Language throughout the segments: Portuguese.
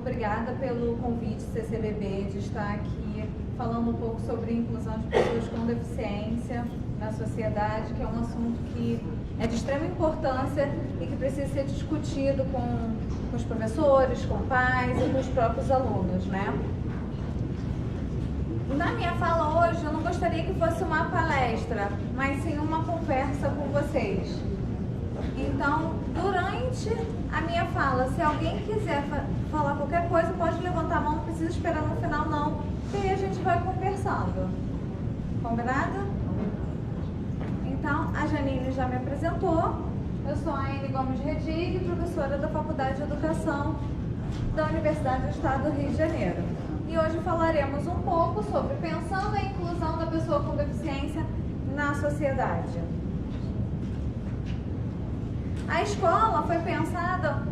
Obrigada pelo convite CCBB de estar aqui falando um pouco sobre inclusão de pessoas com deficiência na sociedade, que é um assunto que é de extrema importância e que precisa ser discutido com os professores, com pais e com os próprios alunos, né? Na minha fala hoje, eu não gostaria que fosse uma palestra, mas sim uma conversa com vocês. Então, durante a minha fala, se alguém quiser falar qualquer coisa, pode levantar a mão, não precisa esperar no final não, e aí a gente vai conversando. Combinado? Então, a Janine já me apresentou. Eu sou a Anne Gomes Redig, professora da Faculdade de Educação da Universidade do Estado do Rio de Janeiro. E hoje falaremos um pouco sobre pensando a inclusão da pessoa com deficiência na sociedade. A escola foi pensada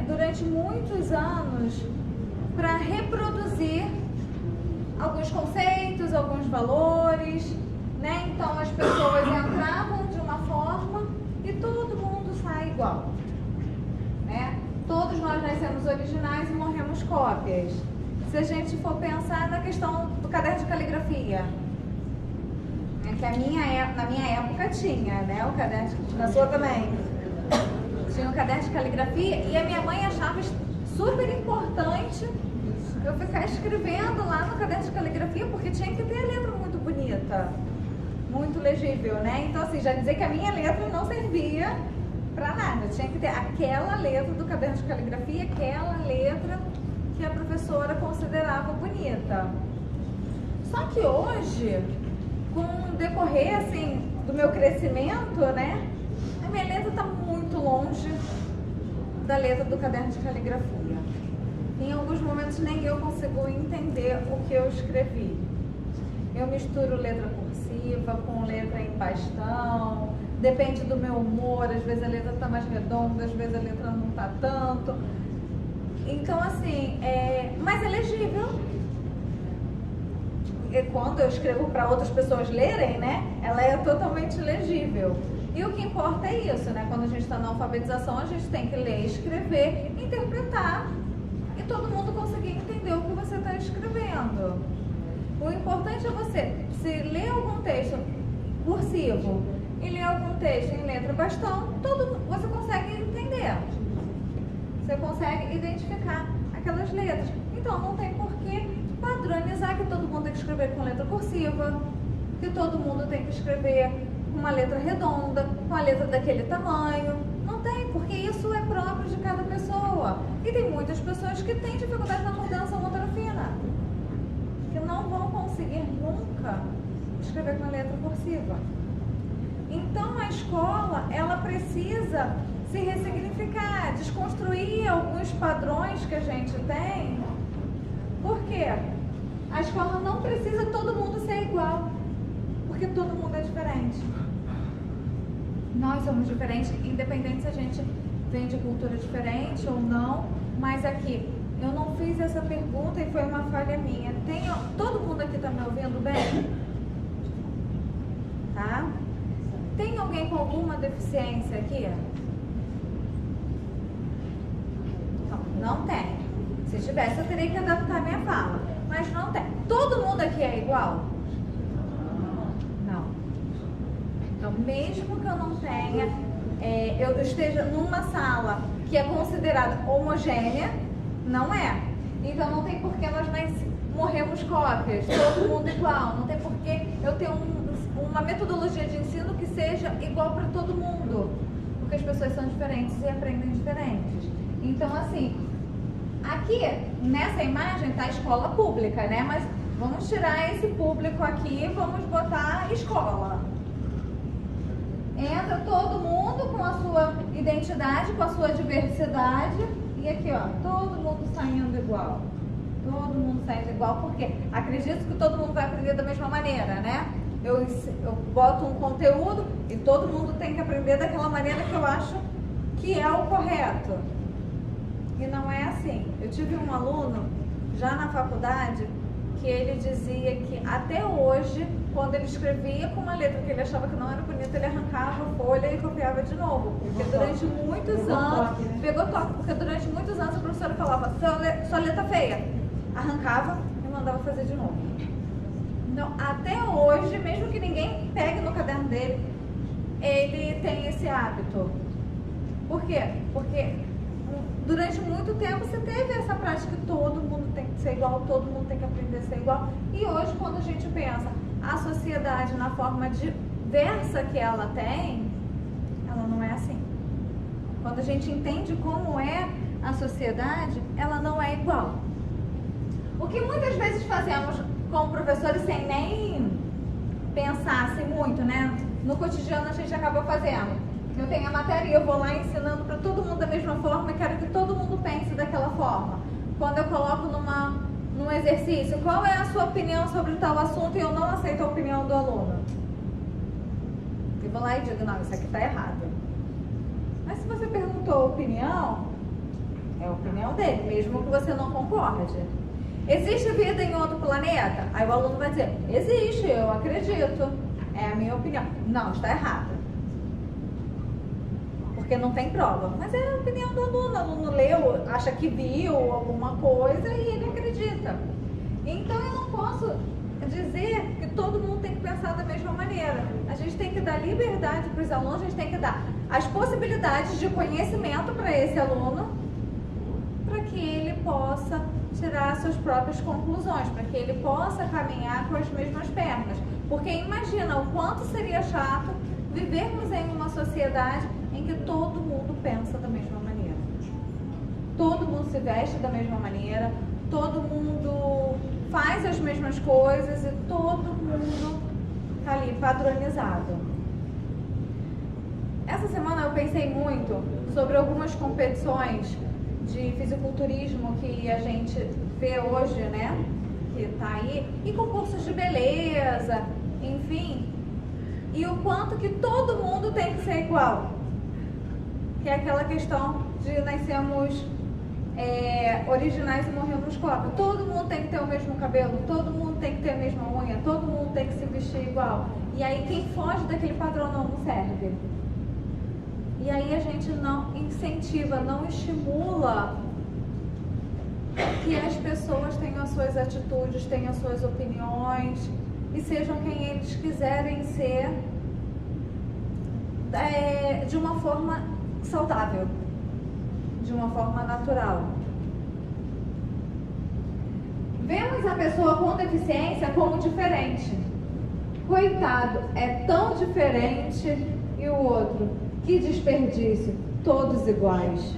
durante muitos anos para reproduzir alguns conceitos, alguns valores, né? Então as pessoas entravam de uma forma e todo mundo sai igual, né? Todos nós nascemos originais e morremos cópias. Se a gente for pensar na questão do caderno de caligrafia, que na minha época tinha, né? O caderno na sua também. Tinha um caderno de caligrafia e a minha mãe achava super importante eu ficar escrevendo lá no caderno de caligrafia, porque tinha que ter a letra muito bonita, muito legível, né? Então, assim, já dizer que a minha letra não servia para nada. Tinha que ter aquela letra do caderno de caligrafia, aquela letra que a professora considerava bonita. Só que hoje, com o decorrer, assim, do meu crescimento, né? A minha letra está muito longe da letra do caderno de caligrafia. Em alguns momentos nem eu consigo entender o que eu escrevi. Eu misturo letra cursiva com letra em bastão, depende do meu humor, às vezes a letra está mais redonda, às vezes a letra não está tanto. Então, assim, mas é legível. E quando eu escrevo para outras pessoas lerem, né, ela é totalmente legível. E o que importa é isso, né? Quando a gente está na alfabetização, a gente tem que ler, escrever, interpretar e todo mundo conseguir entender o que você está escrevendo. O importante é você, se ler algum texto cursivo e ler algum texto em letra bastão, você consegue entender. Você consegue identificar aquelas letras. Então, não tem por que padronizar que todo mundo tem que escrever com letra cursiva, que todo mundo tem que escrever com uma letra redonda, com a letra daquele tamanho. Não tem, porque isso é próprio de cada pessoa. E tem muitas pessoas que têm dificuldade na coordenação motora fina, que não vão conseguir nunca escrever com a letra cursiva. Então, a escola, ela precisa se ressignificar, desconstruir alguns padrões que a gente tem. Por quê? A escola não precisa todo mundo ser igual, porque todo mundo é diferente. Nós somos diferentes, independente se a gente vem de cultura diferente ou não, mas aqui, eu não fiz essa pergunta e foi uma falha minha. Todo mundo aqui está me ouvindo bem? Tá? Tem alguém com alguma deficiência aqui? Não tem. Se tivesse, eu teria que adaptar a minha fala. Mas não tem. Todo mundo aqui é igual? Não. Então, mesmo que eu não tenha, eu esteja numa sala que é considerada homogênea, não é. Então, não tem por que nós morremos cópias, todo mundo igual. Não tem por que eu ter uma metodologia de ensino que seja igual para todo mundo. Porque as pessoas são diferentes e aprendem diferentes. Então, assim, aqui, nessa imagem, está a escola pública, né? Mas vamos tirar esse público aqui e vamos botar a escola. Entra todo mundo com a sua identidade, com a sua diversidade. E aqui, ó, todo mundo saindo igual. Todo mundo saindo igual, porque acredito que todo mundo vai aprender da mesma maneira, né? Eu boto um conteúdo e todo mundo tem que aprender daquela maneira que eu acho que é o correto. E não é assim. Eu tive um aluno, já na faculdade, que ele dizia que até hoje, quando ele escrevia com uma letra que ele achava que não era bonita, ele arrancava a folha e copiava de novo. Porque durante muitos anos, pegou toque, porque durante muitos anos a professora falava, sua letra feia, arrancava e mandava fazer de novo. Então, até hoje, mesmo que ninguém pegue no caderno dele, ele tem esse hábito. Por quê? Porque durante muito tempo você teve essa prática que todo mundo tem que ser igual, todo mundo tem que aprender a ser igual. E hoje, quando a gente pensa a sociedade na forma diversa que ela tem, ela não é assim. Quando a gente entende como é a sociedade, ela não é igual. O que muitas vezes fazemos como professores sem nem pensar assim muito, né? No cotidiano a gente acaba fazendo. Eu tenho a matéria e eu vou lá ensinando para todo mundo da mesma forma e quero que todo mundo pense daquela forma. Quando eu coloco num exercício, qual é a sua opinião sobre tal assunto e eu não aceito a opinião do aluno? Eu vou lá e digo, não, isso aqui está errado. Mas se você perguntou a opinião, é a opinião dele, mesmo que você não concorde. Existe vida em outro planeta? Aí o aluno vai dizer, existe, eu acredito. É a minha opinião. Não, está errado. Porque não tem prova. Mas é a opinião do aluno. O aluno leu, acha que viu alguma coisa e ele acredita. Então eu não posso dizer que todo mundo tem que pensar da mesma maneira. A gente tem que dar liberdade para os alunos, a gente tem que dar as possibilidades de conhecimento para esse aluno, para que ele possa tirar suas próprias conclusões, para que ele possa caminhar com as mesmas pernas. Porque imagina o quanto seria chato vivermos em uma sociedade em que todo mundo pensa da mesma maneira. Todo mundo se veste da mesma maneira, todo mundo faz as mesmas coisas e todo mundo está ali padronizado. Essa semana eu pensei muito sobre algumas competições de fisiculturismo que a gente vê hoje, né? Que tá aí, e concursos de beleza, enfim, e o quanto que todo mundo tem que ser igual, que é aquela questão de nascemos originais e morremos cópia. Todo mundo tem que ter o mesmo cabelo, todo mundo tem que ter a mesma unha, todo mundo tem que se vestir igual. E aí quem foge daquele padrão não serve. E aí a gente não incentiva, não estimula que as pessoas tenham as suas atitudes, tenham as suas opiniões e sejam quem eles quiserem ser de uma forma saudável, de uma forma natural. Vemos a pessoa com deficiência como diferente. Coitado, é tão diferente, e o outro, que desperdício, todos iguais.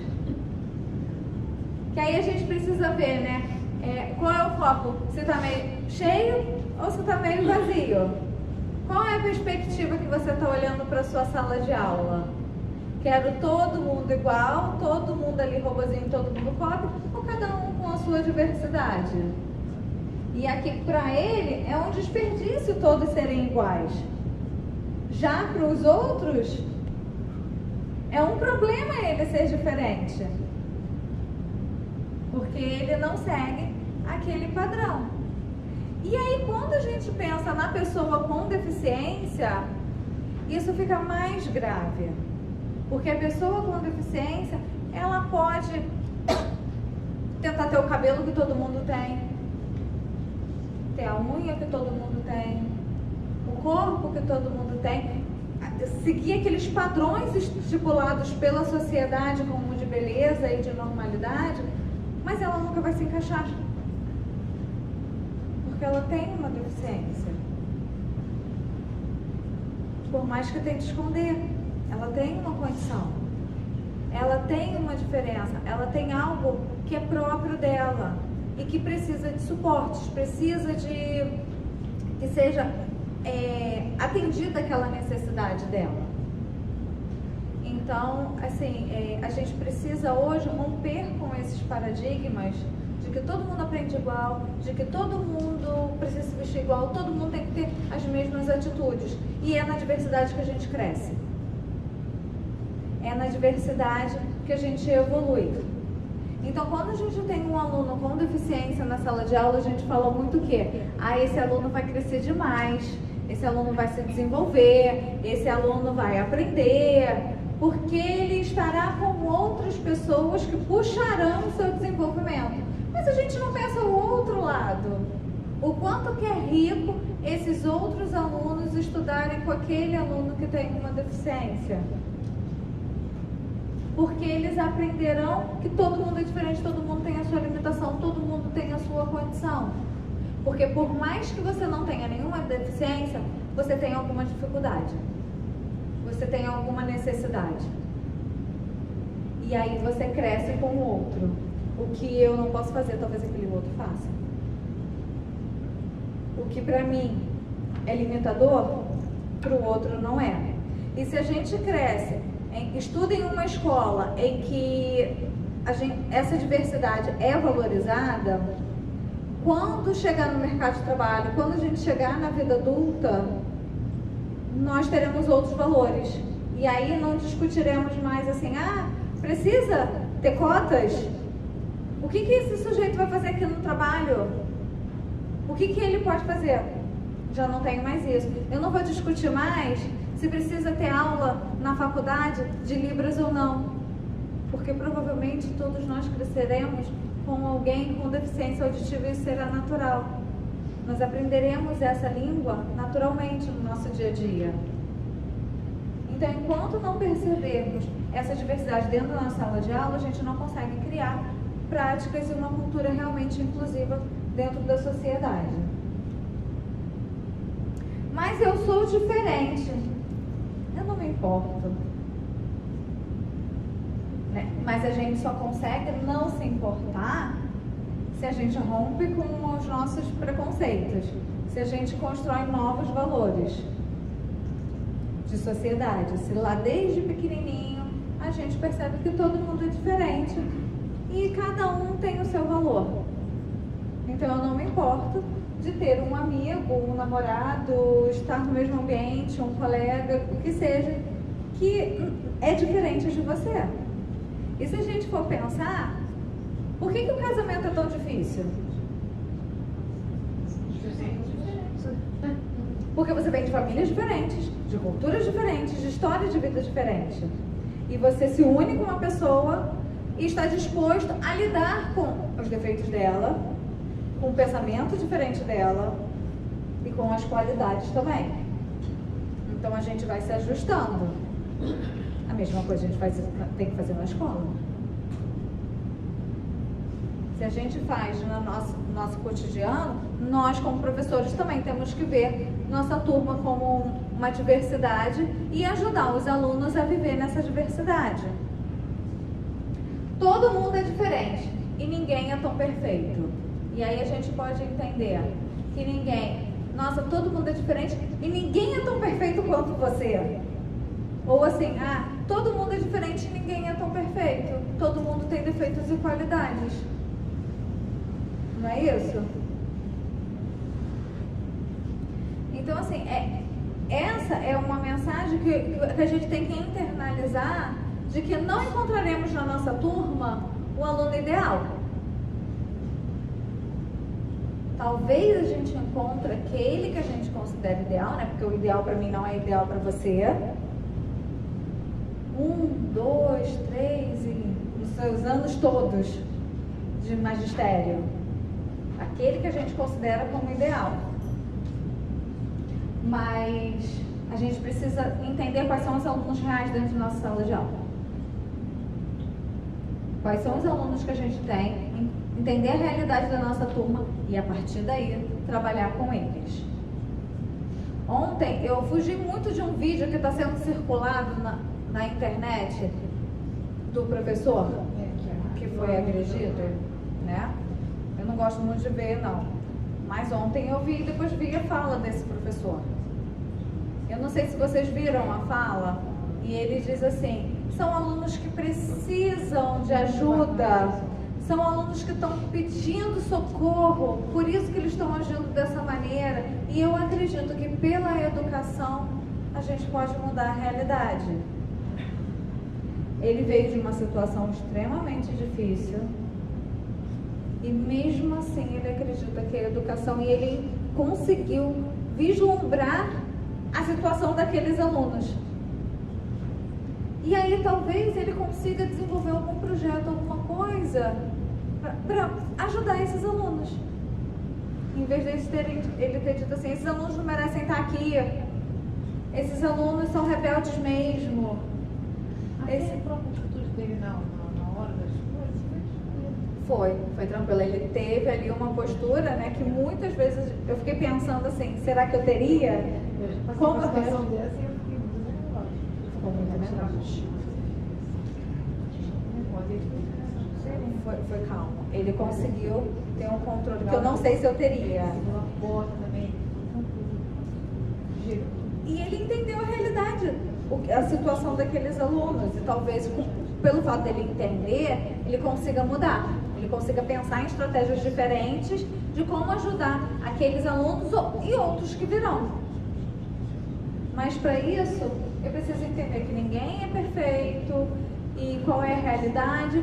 Que aí a gente precisa ver, né? Qual é o copo? Se está meio cheio ou se está meio vazio? Qual é a perspectiva que você está olhando para a sua sala de aula? Quero todo mundo igual, todo mundo ali robozinho, todo mundo cópia, ou cada um com a sua diversidade? E aqui para ele é um desperdício todos serem iguais. Já para os outros, é um problema ele ser diferente. Porque ele não segue aquele padrão. E aí, quando a gente pensa na pessoa com deficiência, isso fica mais grave. Porque a pessoa com deficiência, ela pode tentar ter o cabelo que todo mundo tem, ter a unha que todo mundo tem, o corpo que todo mundo tem, seguir aqueles padrões estipulados pela sociedade como de beleza e de normalidade, mas ela nunca vai se encaixar, porque ela tem uma deficiência. Por mais que tente esconder, ela tem uma condição, ela tem uma diferença, ela tem algo que é próprio dela e que precisa de suportes, precisa de que seja atendida aquela necessidade dela. Então, assim, a gente precisa hoje romper com esses paradigmas de que todo mundo aprende igual, de que todo mundo precisa se vestir igual, todo mundo tem que ter as mesmas atitudes. E é na diversidade que a gente cresce. É na diversidade que a gente evolui. Então, quando a gente tem um aluno com deficiência na sala de aula, a gente fala muito o quê? Ah, esse aluno vai crescer demais, esse aluno vai se desenvolver, esse aluno vai aprender, porque ele estará com outras pessoas que puxarão o seu desenvolvimento. Mas a gente não pensa o outro lado. O quanto que é rico esses outros alunos estudarem com aquele aluno que tem uma deficiência. Porque eles aprenderão que todo mundo é diferente, todo mundo tem a sua limitação, todo mundo tem a sua condição. Porque por mais que você não tenha nenhuma deficiência, você tem alguma dificuldade. Você tem alguma necessidade. E aí você cresce com o outro. O que eu não posso fazer, talvez aquele outro faça. O que pra mim é limitador, pro outro não é. E se a gente cresce, estuda em uma escola em que essa diversidade é valorizada, quando chegar no mercado de trabalho, quando a gente chegar na vida adulta, nós teremos outros valores. E aí não discutiremos mais assim, ah, precisa ter cotas? O que esse sujeito vai fazer aqui no trabalho? O que ele pode fazer? Já não tenho mais isso. Eu não vou discutir mais se precisa ter aula na faculdade de Libras ou não. Porque provavelmente todos nós cresceremos com alguém com deficiência auditiva e isso será natural. Nós aprenderemos essa língua naturalmente no nosso dia a dia. Então, enquanto não percebermos essa diversidade dentro da nossa sala de aula, a gente não consegue criar práticas e uma cultura realmente inclusiva dentro da sociedade. Mas eu sou diferente. Eu não me importo. Né? Mas a gente só consegue não se importar se a gente rompe com os nossos preconceitos, se a gente constrói novos valores de sociedade, se lá desde pequenininho a gente percebe que todo mundo é diferente e cada um tem o seu valor. Então eu não me importo de ter um amigo, um namorado, estar no mesmo ambiente, um colega, o que seja, que é diferente de você. E se a gente for pensar, por que o casamento é tão difícil? Porque você vem de famílias diferentes, de culturas diferentes, de histórias de vida diferentes. E você se une com uma pessoa e está disposto a lidar com os defeitos dela, com o pensamento diferente dela e com as qualidades também. Então a gente vai se ajustando. A mesma coisa a gente tem que fazer na escola. Se a gente faz no nosso cotidiano, nós como professores também temos que ver nossa turma como uma diversidade e ajudar os alunos a viver nessa diversidade. Todo mundo é diferente e ninguém é tão perfeito. E aí a gente pode entender que todo mundo é diferente e ninguém é tão perfeito quanto você. Ou assim, todo mundo é diferente e ninguém é tão perfeito. Todo mundo tem defeitos e qualidades. Não é isso? Então, assim, essa é uma mensagem que a gente tem que internalizar, de que não encontraremos na nossa turma o aluno ideal. Talvez a gente encontre aquele que a gente considera ideal, né? Porque o ideal para mim não é ideal para você. 1, 2, 3 e nos seus anos todos de magistério. Aquele que a gente considera como ideal. Mas a gente precisa entender quais são os alunos reais dentro de nossa sala de aula. Quais são os alunos que a gente tem, entender a realidade da nossa turma e a partir daí trabalhar com eles. Ontem eu fugi muito de um vídeo que está sendo circulado na internet do professor que foi agredido, né? Eu não gosto muito de ver, não. Mas ontem eu vi e depois vi a fala desse professor. Eu não sei se vocês viram a fala, e ele diz assim: são alunos que precisam de ajuda, são alunos que estão pedindo socorro, por isso que eles estão agindo dessa maneira. E eu acredito que pela educação a gente pode mudar a realidade. Ele veio de uma situação extremamente difícil, E mesmo assim ele acredita que é educação, e ele conseguiu vislumbrar a situação daqueles alunos. E aí talvez ele consiga desenvolver algum projeto, alguma coisa para ajudar esses alunos. Em vez de ele ter dito assim, esses alunos não merecem estar aqui, esses alunos são rebeldes mesmo. Esse próprio atitude dele na hora das coisas foi tranquilo. Ele teve ali uma postura, né, que muitas vezes eu fiquei pensando assim, será que eu teria? Como uma situação dessa, eu fiquei muito nervosa. Ficou muito nervosa. Foi calmo. Ele conseguiu ter um controle que eu não sei se eu teria. Uma porta também. E ele entendeu a realidade, a situação daqueles alunos. E talvez, pelo fato dele entender, ele consiga mudar. Ele consiga pensar em estratégias diferentes de como ajudar aqueles alunos e outros que virão. Mas para isso, eu preciso entender que ninguém é perfeito e qual é a realidade,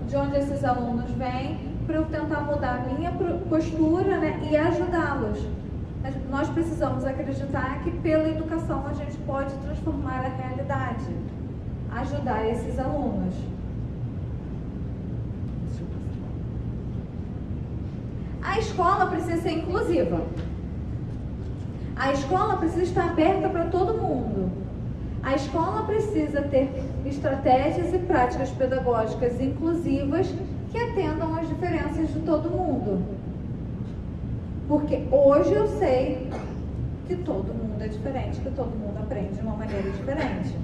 de onde esses alunos vêm, para eu tentar mudar a minha postura, né, e ajudá-los. Nós precisamos acreditar que pela educação a gente pode transformar a realidade, ajudar esses alunos. A escola precisa ser inclusiva. A escola precisa estar aberta para todo mundo. A escola precisa ter estratégias e práticas pedagógicas inclusivas que atendam às diferenças de todo mundo. Porque hoje eu sei que todo mundo é diferente, que todo mundo aprende de uma maneira diferente.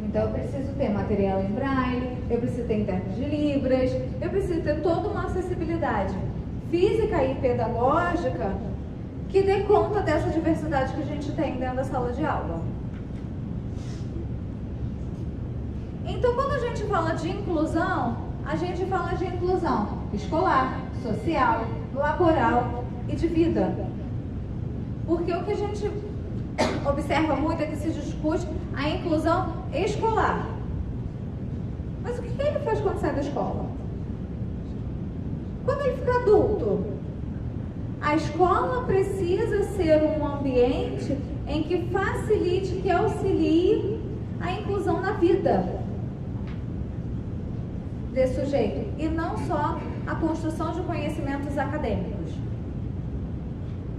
Então eu preciso ter material em braille, eu preciso ter intérprete de libras, eu preciso ter toda uma acessibilidade física e pedagógica que dê conta dessa diversidade que a gente tem dentro da sala de aula. Então, quando a gente fala de inclusão, a gente fala de inclusão escolar, social, laboral e de vida. Porque o que a gente observa muito é que se discute a inclusão escolar. Mas o que ele faz quando sai da escola? Quando ele fica adulto? A escola precisa ser um ambiente em que facilite, que auxilie a inclusão na vida desse sujeito, e não só a construção de conhecimentos acadêmicos.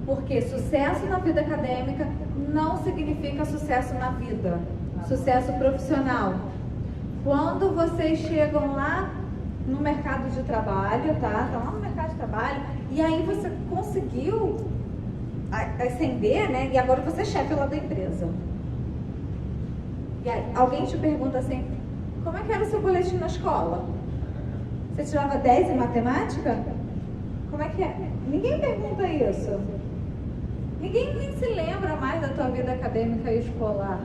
Porque sucesso na vida acadêmica não significa sucesso na vida, sucesso profissional. Quando vocês chegam lá no mercado de trabalho, tá lá no mercado de trabalho, e aí você conseguiu ascender, né? E agora você é chefe lá da empresa. E aí, alguém te pergunta assim, como é que era o seu boletim na escola? Você tirava 10 em matemática? Como é que é? Ninguém pergunta isso. Ninguém nem se lembra mais da tua vida acadêmica e escolar,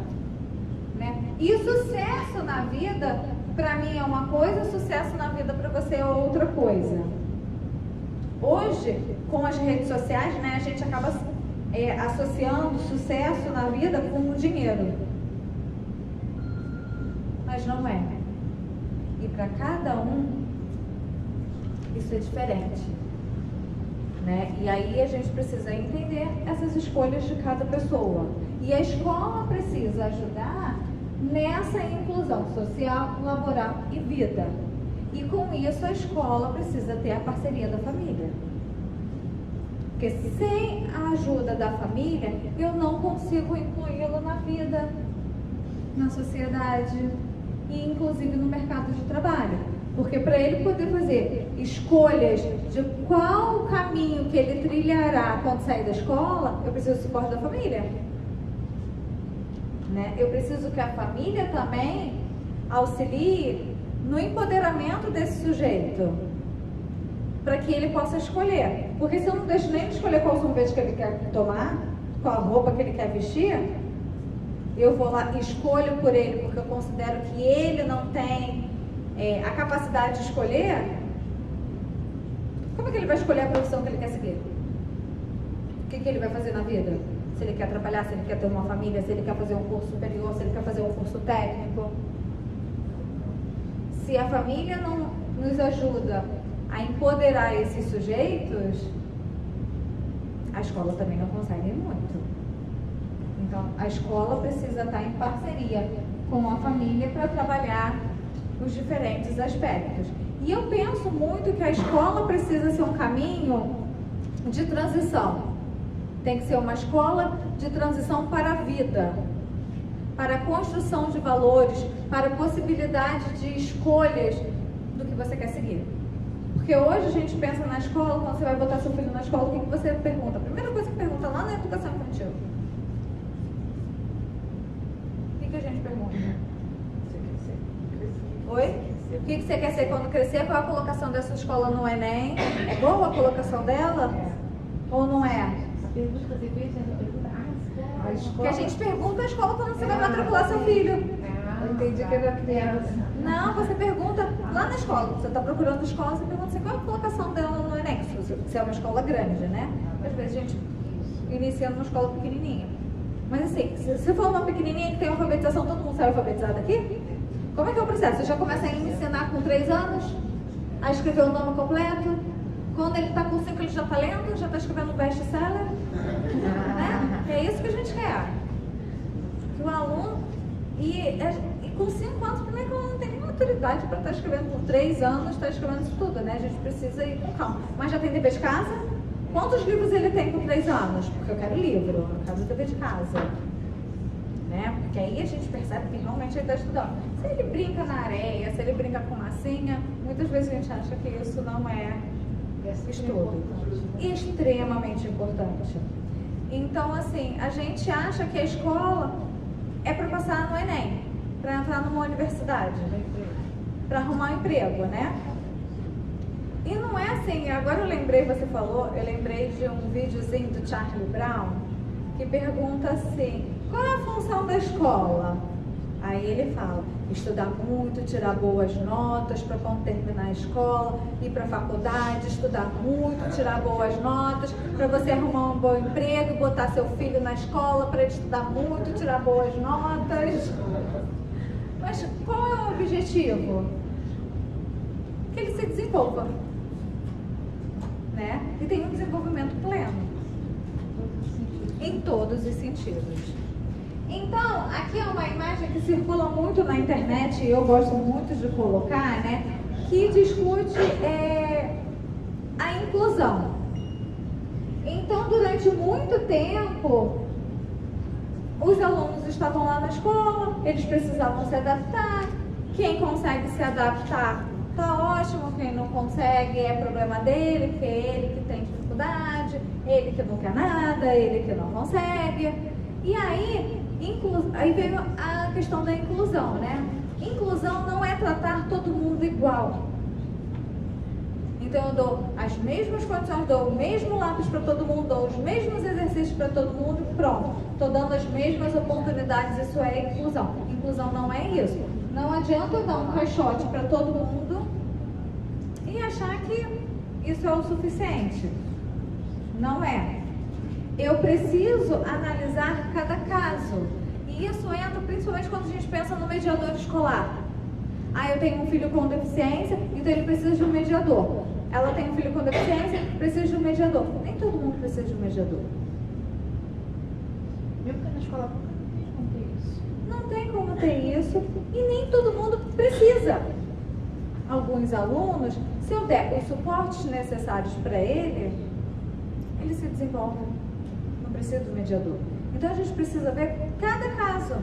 né? E sucesso na vida, para mim é uma coisa, sucesso na vida para você é outra coisa. Hoje, com as redes sociais, né, a gente acaba associando sucesso na vida com o dinheiro. Mas não é. E para cada um, isso é diferente, né? E aí a gente precisa entender essas escolhas de cada pessoa. E a escola precisa ajudar nessa inclusão social, laboral e vida. E com isso a escola precisa ter a parceria da família. Porque sem a ajuda da família, eu não consigo incluí-lo na vida, na sociedade e inclusive no mercado de trabalho. Porque para ele poder fazer escolhas de qual caminho que ele trilhará quando sair da escola, eu preciso do suporte da família. Né? Eu preciso que a família também auxilie no empoderamento desse sujeito, para que ele possa escolher. Porque se eu não deixo nem escolher qual sorvete que ele quer tomar, qual roupa que ele quer vestir, eu vou lá e escolho por ele, porque eu considero que ele não tem a capacidade de escolher. Como é que ele vai escolher a profissão que ele quer seguir? O que ele vai fazer na vida? Se ele quer trabalhar, se ele quer ter uma família, se ele quer fazer um curso superior, se ele quer fazer um curso técnico. Se a família nos ajuda a empoderar esses sujeitos, a escola também não consegue muito. Então, a escola precisa estar em parceria com a família para trabalhar os diferentes aspectos. E eu penso muito que a escola precisa ser um caminho de transição. Tem que ser uma escola de transição para a vida, para a construção de valores, para a possibilidade de escolhas do que você quer seguir. Porque hoje a gente pensa na escola, quando você vai botar seu filho na escola, o que você pergunta? A primeira coisa que pergunta lá na educação infantil. O que a gente pergunta? Oi? O que você quer ser quando crescer? Qual é a colocação dessa escola no Enem? É boa a colocação dela? Ou não é? A pergunta que você fez, a pergunta, a escola. Porque a gente pergunta a escola quando você vai matricular seu filho. Eu entendi que era criança. Não, você pergunta lá na escola. Você está procurando escola, você pergunta assim, qual é a colocação dela no Enem? Se é uma escola grande, né? Às vezes a gente inicia numa escola pequenininha. Mas assim, se for uma pequenininha que tem alfabetização, todo mundo sai alfabetizado aqui? Como é que é o processo? Você já começa a ensinar com 3 anos? A escrever o nome completo? Quando ele está com 5, ele já está lendo? Já está escrevendo best-seller? Né? É isso que a gente quer. Que o aluno... E com 5 anos, primeiro que o aluno não tem nem maturidade para estar escrevendo. Com 3 anos, está escrevendo isso tudo, né? A gente precisa ir com calma. Mas já tem dever de casa? Quantos livros ele tem com 3 anos? Porque eu quero livro, eu quero dever de casa. Né? Porque aí a gente percebe que realmente ele está estudando. Se ele brinca na areia, se ele brinca com massinha, muitas vezes a gente acha que isso não é estudo. Extremamente importante. Então, assim, a gente acha que a escola é para passar no Enem, para entrar numa universidade, para arrumar um emprego, né? E não é assim. Agora eu lembrei, você falou, eu lembrei de um videozinho do Charlie Brown que pergunta assim: qual é a função da escola? Aí ele fala: estudar muito, tirar boas notas para quando terminar a escola, ir para a faculdade, estudar muito, tirar boas notas para você arrumar um bom emprego, botar seu filho na escola para ele estudar muito, tirar boas notas. Mas qual é o objetivo? Que ele se desenvolva, né? E tenha um desenvolvimento pleno em todos os sentidos. Então, aqui é uma imagem que circula muito na internet e eu gosto muito de colocar, né? Que discute a inclusão. Então, durante muito tempo, os alunos estavam lá na escola, eles precisavam se adaptar. Quem consegue se adaptar, tá ótimo. Quem não consegue, é problema dele, porque é ele que tem dificuldade, ele que não quer nada, ele que não consegue. E aí veio a questão da inclusão, né? Inclusão não é tratar todo mundo igual. Então eu dou as mesmas condições, dou o mesmo lápis para todo mundo, dou os mesmos exercícios para todo mundo, pronto. Estou dando as mesmas oportunidades, isso é inclusão. Inclusão não é isso. Não adianta eu dar um caixote para todo mundo e achar que isso é o suficiente. Não é. Eu preciso analisar cada caso. E isso entra principalmente quando a gente pensa no mediador escolar. Ah, eu tenho um filho com deficiência, então ele precisa de um mediador. Ela tem um filho com deficiência, precisa de um mediador. Nem todo mundo precisa de um mediador. Mesmo que na escola não tem isso. Não tem como ter isso e nem todo mundo precisa. Alguns alunos, se eu der os suportes necessários para ele se desenvolve. Não precisa do mediador. Então a gente precisa ver cada caso.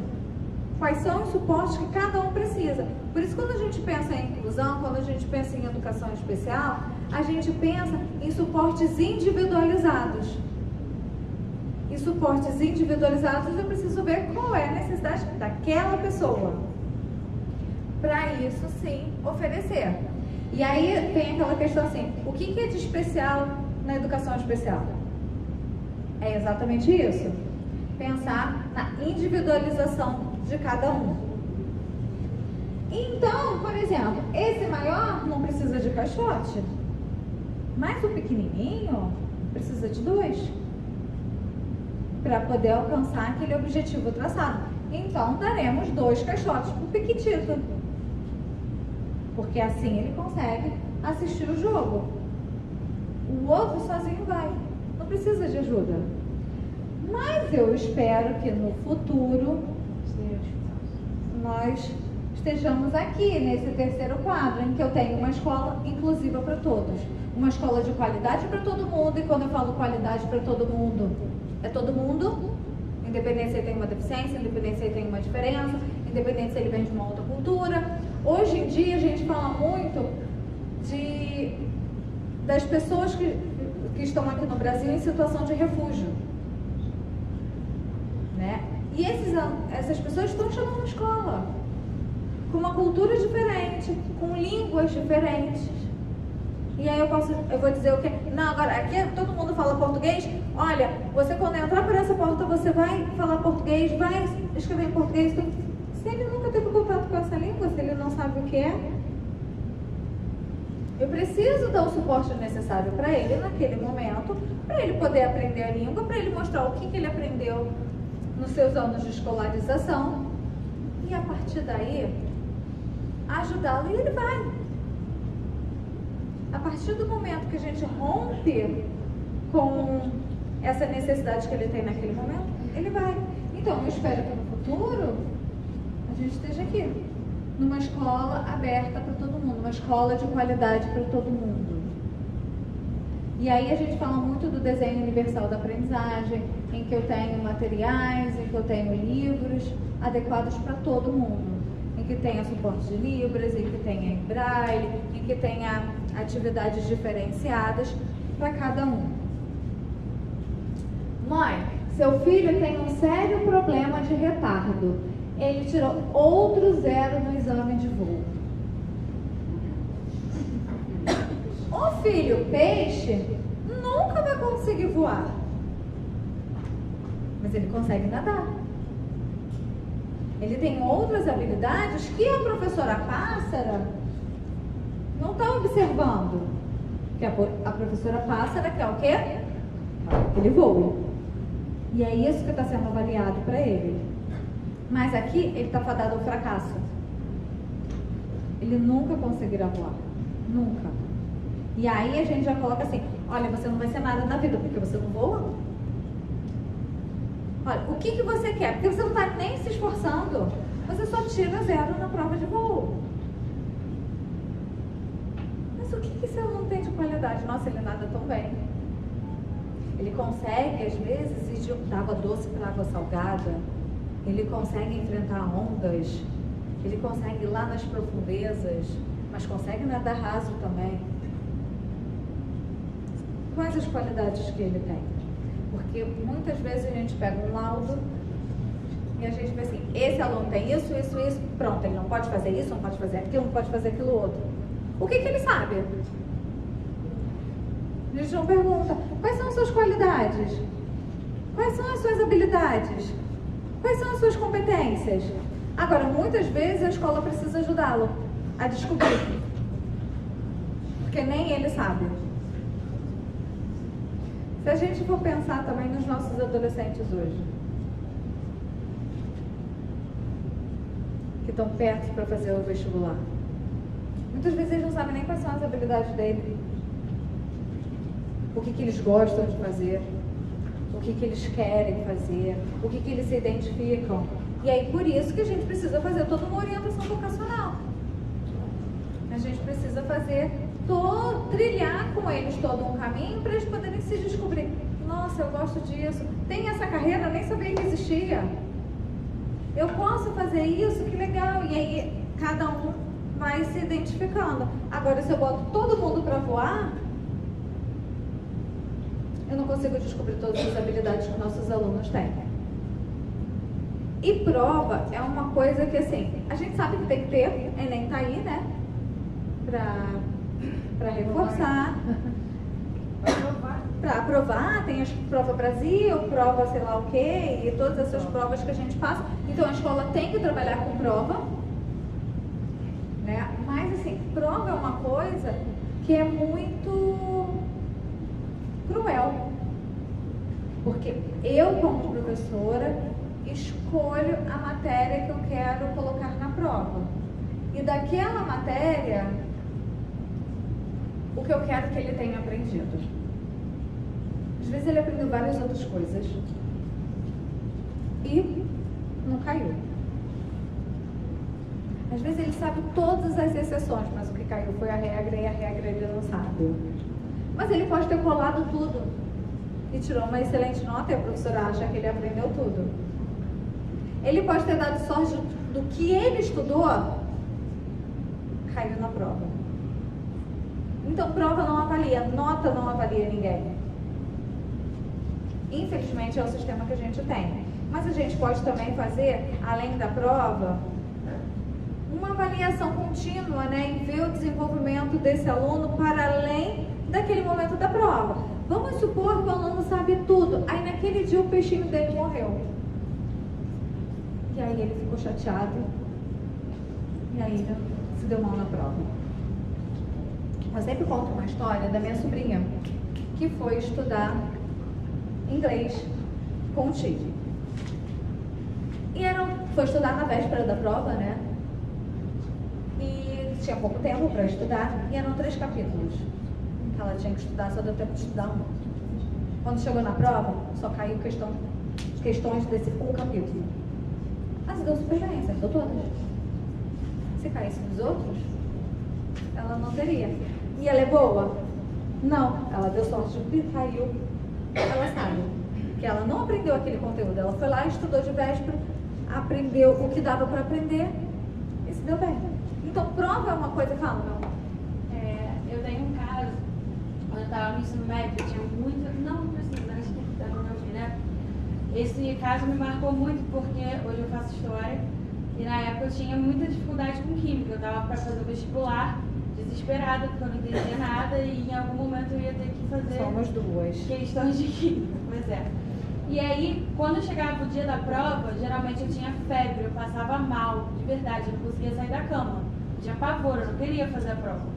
Quais são os suportes que cada um precisa. Por isso, quando a gente pensa em inclusão, quando a gente pensa em educação especial, a gente pensa em suportes individualizados. E suportes individualizados, eu preciso ver qual é a necessidade daquela pessoa. Para isso, sim, oferecer. E aí tem aquela questão assim, o que é de especial na educação especial? É exatamente isso. Pensar na individualização de cada um. Então, por exemplo, esse maior não precisa de caixote, mas o pequenininho precisa de 2 para poder alcançar aquele objetivo traçado. Então, daremos 2 caixotes para o pequitito. porque assim ele consegue assistir o jogo. O outro sozinho vai, não precisa de ajuda. Mas eu espero que no futuro nós estejamos aqui nesse terceiro quadro, em que eu tenho uma escola inclusiva para todos, uma escola de qualidade para todo mundo. E quando eu falo qualidade para todo mundo, é todo mundo, independente se ele tem uma deficiência, independente se ele tem uma diferença, independente se ele vem de uma outra cultura. Hoje em dia a gente fala muito das pessoas que estão aqui no Brasil em situação de refúgio, né? E essas pessoas estão chegando na escola com uma cultura diferente, com línguas diferentes. E aí eu vou dizer o quê? Não, agora aqui todo mundo fala português. Olha, você quando entrar por essa porta, você vai falar português, vai escrever em português. Se ele nunca teve contato com essa língua, se ele não sabe o que é, eu preciso dar o suporte necessário para ele naquele momento, para ele poder aprender a língua, para ele mostrar o que ele aprendeu nos seus anos de escolarização, e a partir daí ajudá-lo, e ele vai. A partir do momento que a gente rompe com essa necessidade que ele tem naquele momento, ele vai. Então eu espero que no futuro a gente esteja aqui numa escola aberta para todo mundo, uma escola de qualidade para todo mundo. E aí a gente fala muito do desenho universal da aprendizagem, em que eu tenho materiais, em que eu tenho livros adequados para todo mundo, em que tenha suporte de Libras, em que tenha em Braille, em que tenha atividades diferenciadas para cada um. Mãe, seu filho tem um sério problema de retardo. Ele tirou outro 0 no exame de voo. O filho peixe nunca vai conseguir voar, mas ele consegue nadar. Ele tem outras habilidades que a professora pássara não está observando. Que a professora pássara quer o quê? Ele voa. E é isso que está sendo avaliado para ele. Mas aqui ele está fadado ao fracasso. Ele nunca conseguirá voar. Nunca. E aí a gente já coloca assim: olha, você não vai ser nada na vida porque você não voa. Olha, o que você quer? Porque você não está nem se esforçando. Você só tira 0 na prova de voo. Mas o que esse aluno tem de qualidade? Nossa, ele nada tão bem. Ele consegue, às vezes, ir de água doce para água salgada. Ele consegue enfrentar ondas. Ele consegue ir lá nas profundezas. Mas consegue nadar raso também. Quais as qualidades que ele tem? Porque muitas vezes a gente pega um laudo e a gente vê assim: esse aluno tem isso, isso, isso. Pronto, ele não pode fazer isso, não pode fazer aquilo, não pode fazer aquilo outro. O que ele sabe? A gente não pergunta: quais são as suas qualidades? Quais são as suas habilidades? Quais são as suas competências? Agora, muitas vezes a escola precisa ajudá-lo a descobrir, porque nem ele sabe. Se a gente for pensar também nos nossos adolescentes hoje, que estão perto para fazer o vestibular, muitas vezes eles não sabem nem quais são as habilidades dele, o que eles gostam de fazer, o que eles querem fazer, o que eles se identificam. E aí por isso que a gente precisa fazer toda uma orientação vocacional. A gente precisa trilhar com eles todo um caminho para eles poderem se descobrir. Nossa, eu gosto disso. Tem essa carreira, eu nem sabia que existia. Eu posso fazer isso, que legal. E aí cada um vai se identificando. Agora, se eu boto todo mundo para voar, eu não consigo descobrir todas as habilidades que nossos alunos têm. E prova é uma coisa que, assim, a gente sabe que tem que ter, Enem tá aí, né? Para reforçar, para aprovar, tem a prova Brasil, prova sei lá o que, e todas essas provas que a gente passa. Então a escola tem que trabalhar com prova, né? Mas assim, prova é uma coisa que é muito cruel, porque eu como professora escolho a matéria que eu quero colocar na prova. e daquela matéria o que eu quero que ele tenha aprendido. Às vezes ele aprendeu várias outras coisas e não caiu. Às vezes ele sabe todas as exceções, mas o que caiu foi a regra e a regra ele não sabe. Mas ele pode ter colado tudo e tirou uma excelente nota e a professora acha que ele aprendeu tudo. Ele pode ter dado sorte do que ele estudou, caiu na prova. Então, prova não avalia, nota não avalia ninguém. Infelizmente, é o sistema que a gente tem. Mas a gente pode também fazer, além da prova, uma avaliação contínua, né? E ver o desenvolvimento desse aluno para além daquele momento da prova. Vamos supor que o aluno sabe tudo. Aí, naquele dia, o peixinho dele morreu. E aí, ele ficou chateado. E aí, ele se deu mal na prova. Eu sempre conto uma história da minha sobrinha, que foi estudar inglês com o Tigre. E foi estudar na véspera da prova, né? E tinha pouco tempo para estudar, e eram 3 capítulos que ela tinha que estudar, só deu tempo de estudar um. Quando chegou na prova, só caiu questões desse um capítulo. Mas deu super bem, acertou todas. Se caísse nos outros, ela não teria. E ela é boa? Não, ela deu sorte de que caiu. Ela sabe que ela não aprendeu aquele conteúdo. Ela foi lá, estudou de véspera, aprendeu o que dava para aprender e se deu bem. Então, prova é uma coisa, fala, meu. Eu tenho um caso, quando eu estava no ensino médio, eu tinha muito, não precisa, acho que está no meu filho, né? Esse caso me marcou muito porque hoje eu faço história e na época eu tinha muita dificuldade com química. Eu estava para fazer o vestibular, desesperada, porque eu não entendia nada e em algum momento eu ia ter que fazer. Somos duas. Questões de química, pois é. E aí, quando chegava o dia da prova, geralmente eu tinha febre, eu passava mal, de verdade, eu não conseguia sair da cama. Eu tinha pavor, eu não queria fazer a prova.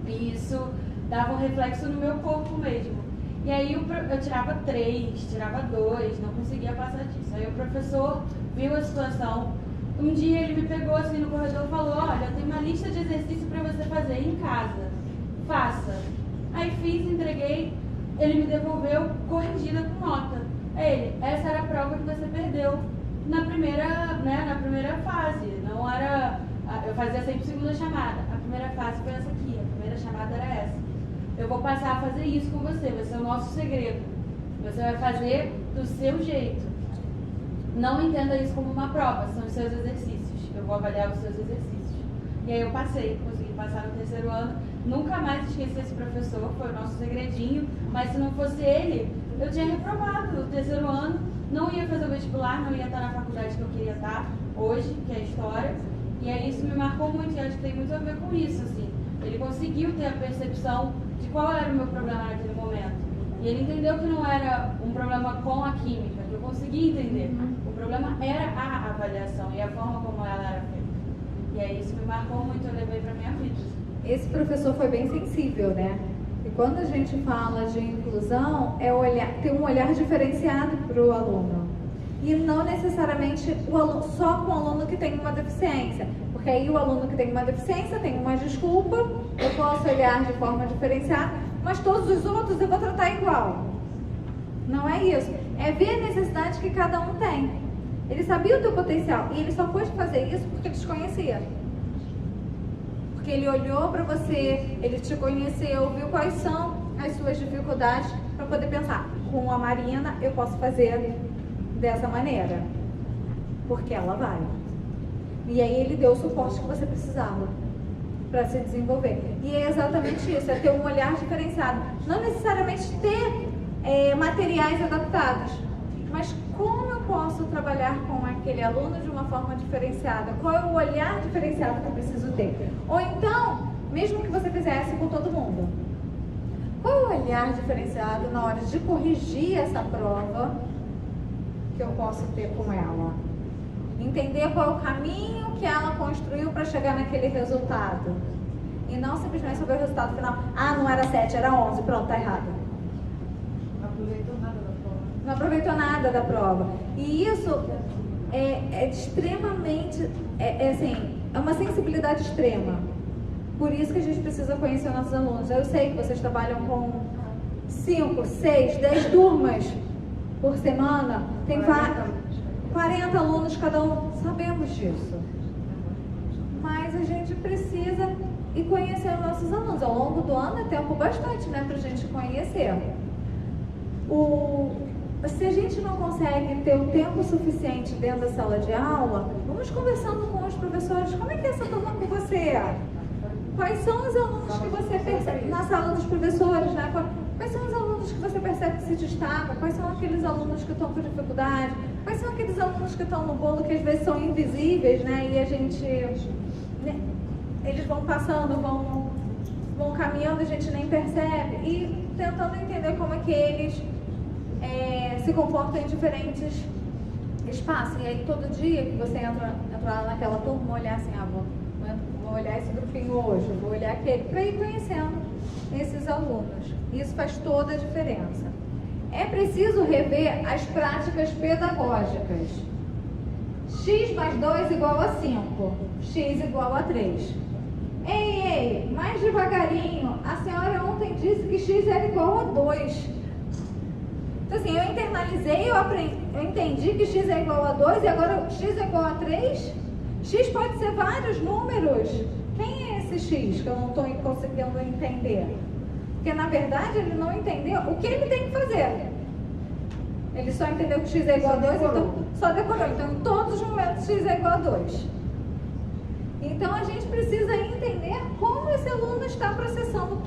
E isso dava um reflexo no meu corpo mesmo. E aí eu tirava 3, tirava 2, não conseguia passar disso. Aí o professor viu a situação. Um dia ele me pegou assim no corredor e falou: olha, eu tenho uma lista de exercícios para você fazer em casa. Faça. Aí fiz, entreguei, ele me devolveu corrigida com nota. Ele, essa era a prova que você perdeu na primeira fase. Não era. Eu fazia sempre segunda chamada. A primeira fase foi essa aqui, a primeira chamada era essa. Eu vou passar a fazer isso com você, vai ser o nosso segredo. Você vai fazer do seu jeito. Não entenda isso como uma prova, são os seus exercícios. Eu vou avaliar os seus exercícios. E aí eu consegui passar no 3º ano. Nunca mais esqueci esse professor, foi o nosso segredinho. Mas se não fosse ele, eu tinha reprovado o 3º ano. Não ia fazer o vestibular, não ia estar na faculdade que eu queria estar hoje, que é a História. E aí isso me marcou muito, e acho que tem muito a ver com isso, assim. Ele conseguiu ter a percepção de qual era o meu problema naquele momento. E ele entendeu que não era um problema com a química, que eu consegui entender. O problema era a avaliação e a forma como ela era feita. E aí isso me marcou muito, eu levei para minha vida. Esse professor foi bem sensível, né? E quando a gente fala de inclusão, ter um olhar diferenciado para o aluno. E não necessariamente só com o aluno que tem uma deficiência. Porque aí o aluno que tem uma deficiência tem uma desculpa, eu posso olhar de forma diferenciada, mas todos os outros eu vou tratar igual. Não é isso. É ver a necessidade que cada um tem. Ele sabia o teu potencial e ele só pôde fazer isso porque ele te conhecia. Porque ele olhou para você, ele te conheceu, viu quais são as suas dificuldades para poder pensar, com a Marina eu posso fazer dessa maneira, porque ela vai. E aí ele deu o suporte que você precisava para se desenvolver. E é exatamente isso, é ter um olhar diferenciado. Não necessariamente ter materiais adaptados, mas como eu posso trabalhar com aquele aluno de uma forma diferenciada? Qual é o olhar diferenciado que eu preciso ter? Ou então, mesmo que você fizesse com todo mundo, qual é o olhar diferenciado na hora de corrigir essa prova que eu posso ter com ela? Entender qual é o caminho que ela construiu para chegar naquele resultado. E não simplesmente saber o resultado final. Ah, não era 7, era 11. Pronto, tá errado. Não aproveitou nada da prova. Não aproveitou nada da prova. E isso é extremamente, assim, é uma sensibilidade extrema. Por isso que a gente precisa conhecer nossos alunos. Eu sei que vocês trabalham com 5, 6, 10 turmas por semana. Tem 40 alunos cada um. Sabemos disso. Mas a gente precisa ir conhecer os nossos alunos. Ao longo do ano é tempo bastante, né, pra gente conhecer. Se a gente não consegue ter o tempo suficiente dentro da sala de aula, vamos conversando com os professores. Como é que é essa turma com você? Quais são os alunos que você percebe na sala dos professores, né? Quais são os alunos que você percebe que se destacam? Quais são aqueles alunos que estão com dificuldade? Quais são aqueles alunos que estão no bolo que às vezes são invisíveis, né? E a gente, né? Eles vão passando, vão caminhando, a gente nem percebe. E tentando entender como é que eles se comportam em diferentes espaços. E aí todo dia que você entra lá naquela turma, olhar assim, vou olhar esse grupinho hoje, vou olhar aquele, para ir conhecendo esses alunos. Isso faz toda a diferença. É preciso rever as práticas pedagógicas. X mais 2 igual a 5, X igual a 3. Ei, mais devagarinho, a senhora ontem disse que X era igual a 2. Então assim, eu internalizei, eu entendi que X é igual a 2 e agora X é igual a 3. X pode ser vários números. Quem é esse X que eu não estou conseguindo entender? Porque na verdade ele não entendeu o que ele tem que fazer. Ele só entendeu que X é igual a 2, então só decorou. Então em todos os momentos X é igual a 2. Então a gente precisa entender como esse aluno está processando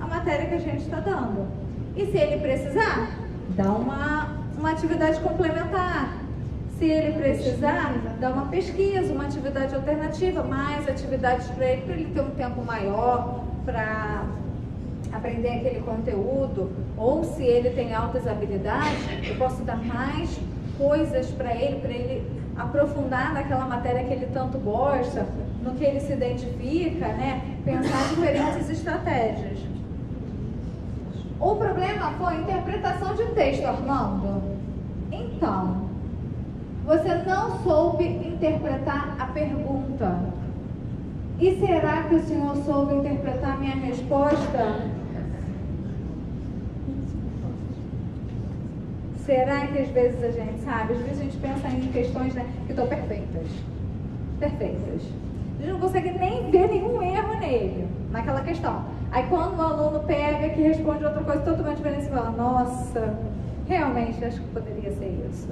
a matéria que a gente está dando. E se ele precisar, dá uma atividade complementar. Se ele precisar, dá uma pesquisa, uma atividade alternativa, mais atividades para ele ter um tempo maior para aprender aquele conteúdo. Ou se ele tem altas habilidades, eu posso dar mais coisas para ele aprofundar naquela matéria que ele tanto gosta, no que ele se identifica, né? Pensar diferentes estratégias. O problema foi a interpretação de texto, Armando. Então, você não soube interpretar a pergunta. E será que o senhor soube interpretar a minha resposta? Será que às vezes a gente sabe? Às vezes a gente pensa em questões, né, que estão perfeitas. Perfeitas. A gente não consegue nem ver nenhum erro nele, naquela questão. Aí quando o aluno pega que responde outra coisa totalmente diferente, você fala, nossa, realmente acho que poderia ser isso.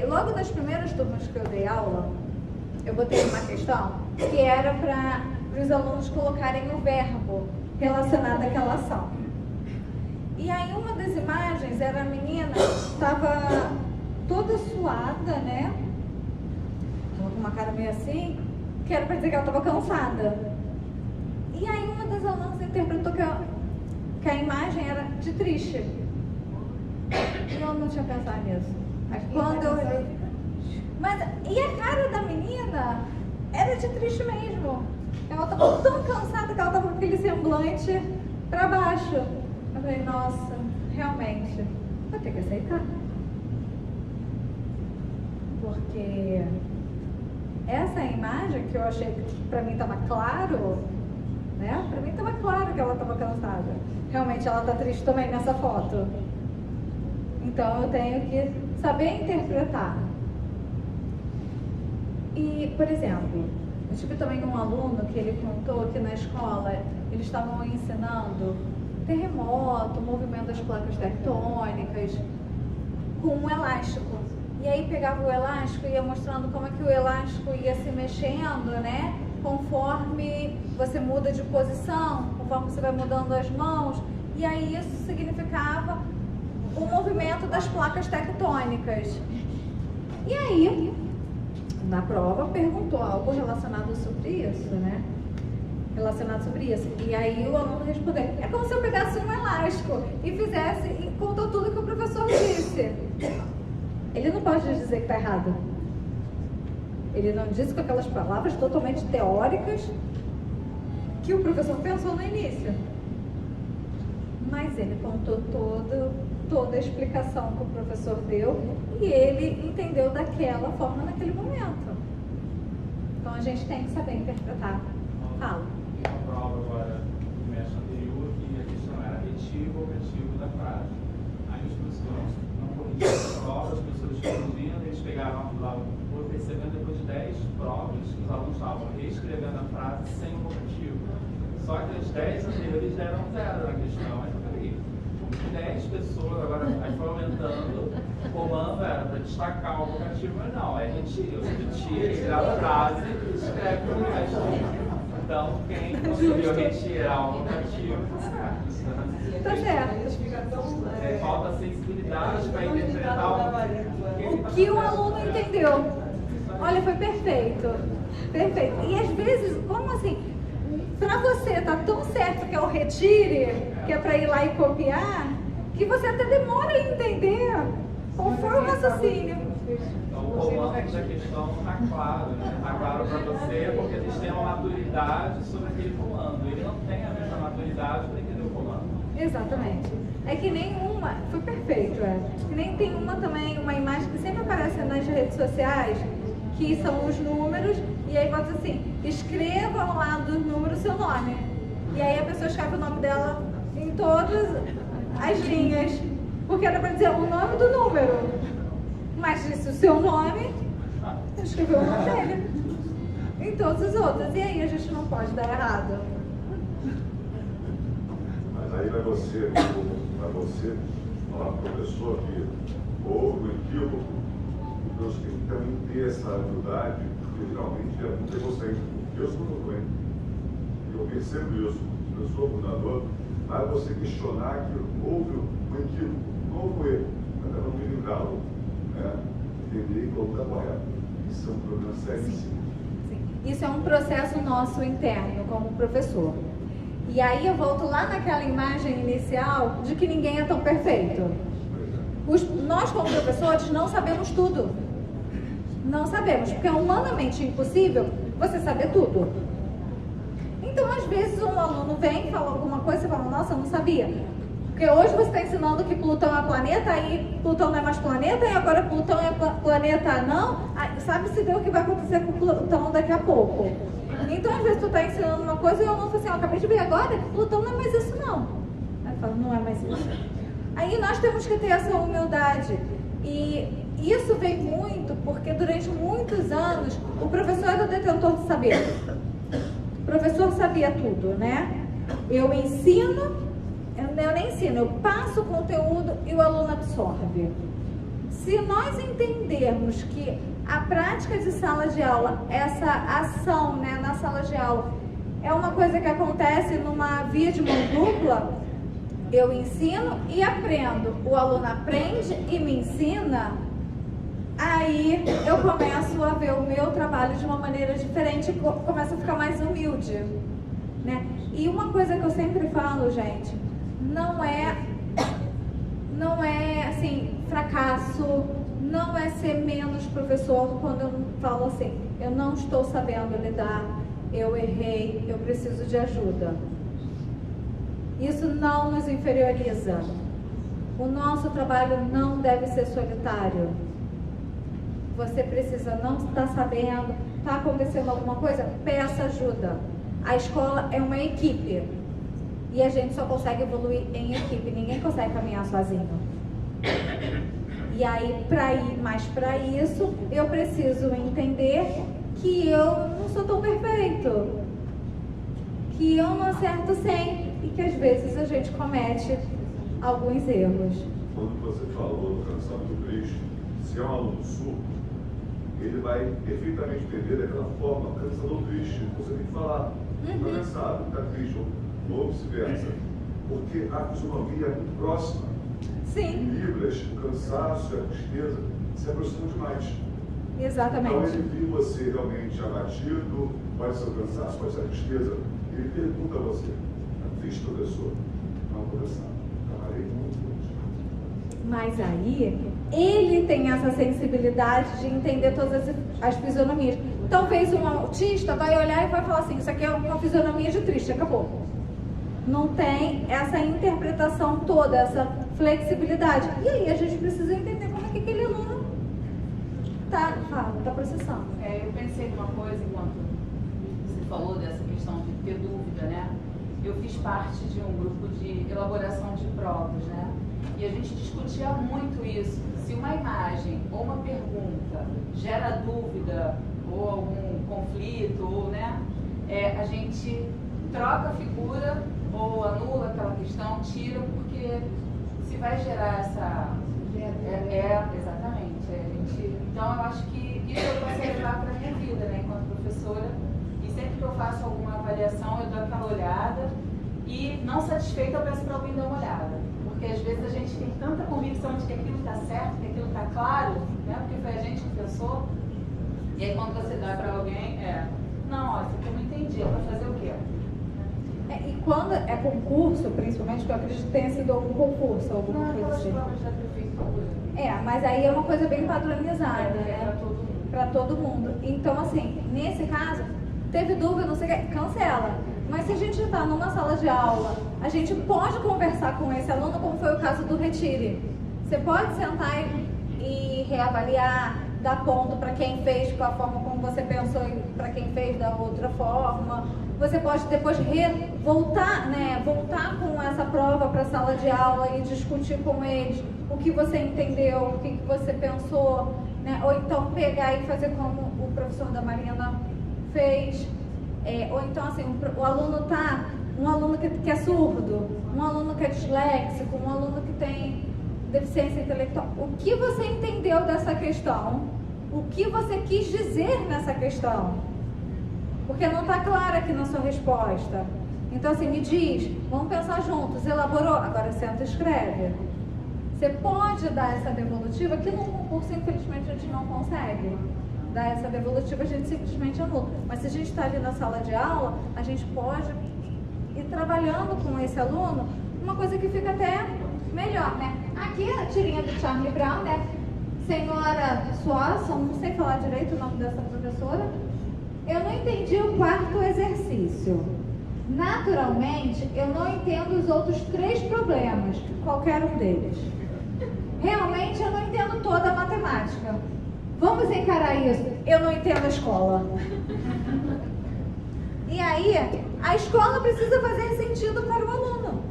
Logo nas primeiras turmas que eu dei aula, eu botei uma questão que era para os alunos colocarem o verbo relacionado àquela ação. E aí uma das imagens era a menina, estava toda suada, né? Estava com uma cara meio assim, que era para dizer que ela estava cansada. E aí uma das alunas interpretou que a imagem era de triste. E eu não tinha pensado nisso. Mas quando eu olhei... E a cara da menina era de triste mesmo. Ela estava tão cansada que ela estava com aquele semblante para baixo. Eu falei, nossa, realmente, vou ter que aceitar. Porque essa imagem que eu achei que para mim estava claro, né? Para mim estava claro que ela estava cansada. Realmente ela está triste também nessa foto. Então eu tenho que saber interpretar. E, por exemplo, eu tive também um aluno que ele contou que na escola eles estavam ensinando terremoto, movimento das placas tectônicas, com um elástico. E aí pegava o elástico e ia mostrando como é que o elástico ia se mexendo, né? Conforme você muda de posição, conforme você vai mudando as mãos. E aí isso significava o movimento das placas tectônicas. E aí, na prova, perguntou algo relacionado sobre isso, né? Relacionado sobre isso. E aí o aluno respondeu, é como se eu pegasse um elástico e fizesse, e contou tudo que o professor disse. Ele não pode dizer que está errado. Ele não disse com aquelas palavras totalmente teóricas que o professor pensou no início. Mas ele contou toda a explicação que o professor deu e ele entendeu daquela forma naquele momento. Então a gente tem que saber interpretar. Fala. Tem uma prova agora no semestre anterior que a questão era retivo ou omitivo da frase. Aí os professores não corrigiam a prova, as pessoas corrigindo, eles pegaram lá, percebendo depois de 10 provas que os alunos estavam reescrevendo a frase sem o corretivo. Só que as 10 anteriores deram 0 na questão. Aí eu falei, 10 pessoas, agora aí foi aumentando, o comando era para destacar o vocativo, mas não, é retira. Você tira a frase e escreve o resto. Então, quem conseguiu retirar o vocativo, Tá certo. falta sensibilidade para interpretar O que o aluno entendeu. Olha, foi perfeito. Perfeito. E às vezes, como assim? Pra você tá tão certo que é o retire, que é pra ir lá e copiar, que você até demora a entender qual foi o raciocínio. Então, o comando da questão não está claro, né? Está claro para você porque eles têm uma maturidade sobre aquele comando. Ele não tem a mesma maturidade para entender o comando. Exatamente. É que nem uma, foi perfeito, que nem tem uma também, uma imagem que sempre aparece nas redes sociais, que são os números, e aí bota assim, escreva ao lado dos números o seu nome. E aí a pessoa escreve o nome dela em todas as linhas, porque era para dizer o nome do número. Mas disse o seu nome, escreveu o nome dele. Em todas as outras. E aí a gente não pode dar errado. Mas aí vai você falar para o professor que houve um equívoco, o professor tem que também ter essa humildade, porque geralmente é muito egocêntrico. Eu sou doente. Eu percebo isso. Eu sou fundador, mas você questionar que houve um equívoco, não houve um erro, mas ela não me livrá-lo, né? Entender e colocar correto. Isso é um problema seríssimo. Sim. Isso é um processo nosso interno como professor. E aí eu volto lá naquela imagem inicial de que ninguém é tão perfeito. Nós como professores não sabemos tudo. Não sabemos, porque é humanamente impossível você saber tudo. Então às vezes um aluno vem, fala alguma coisa e fala, nossa, eu não sabia. Porque hoje você está ensinando que Plutão é planeta, aí Plutão não é mais planeta, e agora Plutão é planeta não. Aí, sabe-se Deus o que vai acontecer com Plutão daqui a pouco. Então, às vezes, tu está ensinando uma coisa e o aluno fala assim, acabei de ver agora que Plutão não é mais isso não. Aí eu falo, não é mais isso. Aí nós temos que ter essa humildade. E isso vem muito porque durante muitos anos o professor era o detentor do saber. O professor sabia tudo, né? Eu ensino, eu nem ensino, eu passo o conteúdo e o aluno absorve. Se nós entendermos que a prática de sala de aula, essa ação, né, na sala de aula, é uma coisa que acontece numa via de mão dupla, eu ensino e aprendo, o aluno aprende e me ensina, aí eu começo a ver o meu trabalho de uma maneira diferente, começo a ficar mais humilde, né? E uma coisa que eu sempre falo, gente, não é assim, fracasso, não é ser menos professor quando eu falo assim, eu não estou sabendo lidar, eu errei, eu preciso de ajuda. Isso não nos inferioriza. O nosso trabalho não deve ser solitário. Você precisa não estar sabendo, está acontecendo alguma coisa, peça ajuda. A escola é uma equipe. E a gente só consegue evoluir em equipe, ninguém consegue caminhar sozinho. E aí, para ir mais para isso, eu preciso entender que eu não sou tão perfeito, que eu não acerto sempre e que às vezes a gente comete alguns erros. Quando você falou do cansado do Cristo, se é um aluno surdo, ele vai perfeitamente entender daquela forma, cansador triste. Você tem que falar, está cansado, está triste, ou vice-versa. Porque a fisionomia é muito próxima. Sim. Em Libras, o cansaço e a tristeza se aproximam demais. Exatamente. Então ele viu você realmente abatido, pode ser o cansaço, pode ser a tristeza. Ele pergunta a você, está triste, professor? Não, professor, trabalhei muito hoje. Mas aí, ele tem essa sensibilidade de entender todas as fisionomias. Talvez um autista vai olhar e vai falar assim, isso aqui é uma fisionomia de triste, acabou. Não tem essa interpretação toda, essa flexibilidade. E aí a gente precisa entender como é que aquele aluno tá processando. Eu pensei numa coisa enquanto você falou dessa questão de ter dúvida, né? Eu fiz parte de um grupo de elaboração de provas, né? E a gente discutia muito isso. Se uma imagem ou uma pergunta gera dúvida ou algum conflito, ou, né? A gente troca a figura ou anula aquela questão, tira, porque se vai gerar essa... exatamente. Então, eu acho que isso eu passei a levar para a minha vida, né, enquanto professora. E sempre que eu faço alguma avaliação, eu dou aquela olhada. E, não satisfeita, eu peço para alguém dar uma olhada. Porque, às vezes, a gente tem tanta convicção de que aquilo está certo, que aquilo está claro, né, porque foi a gente que pensou. E aí, quando você dá para alguém, não, ó, isso aqui eu não entendi, é para fazer o quê? E quando é concurso, principalmente, que eu acredito que tenha sido algum concurso, alguma Não, coisa aquelas assim. provas da prefeitura. Mas aí é uma coisa bem padronizada, né? Para todo mundo. Para todo mundo. Então, assim, nesse caso, teve dúvida, não sei o que, cancela. Mas se a gente está numa sala de aula, a gente pode conversar com esse aluno, como foi o caso do Retire. Você pode sentar e reavaliar, dar ponto para quem fez com a forma como você pensou e para quem fez da outra forma. Você pode depois voltar com essa prova para a sala de aula e discutir com eles o que você entendeu, o que você pensou, né? Ou então pegar e fazer como o professor da Marina fez. Ou então, assim, o aluno um aluno que é surdo, um aluno que é disléxico, um aluno que tem deficiência intelectual. O que você entendeu dessa questão? O que você quis dizer nessa questão? Porque não está claro aqui na sua resposta. Então, assim, me diz, vamos pensar juntos, elaborou? Agora senta e escreve. Você pode dar essa devolutiva, que no concurso, infelizmente, a gente não consegue dar essa devolutiva, a gente simplesmente anula. Mas se a gente está ali na sala de aula, a gente pode ir trabalhando com esse aluno, uma coisa que fica até melhor, né? Aqui a tirinha do Charlie Brown, né? Senhora Swanson, não sei falar direito o nome dessa professora. Eu não entendi o quarto exercício. Naturalmente, eu não entendo os outros 3 problemas, qualquer um deles. Realmente, eu não entendo toda a matemática. Vamos encarar isso. Eu não entendo a escola. E aí, a escola precisa fazer sentido para o aluno.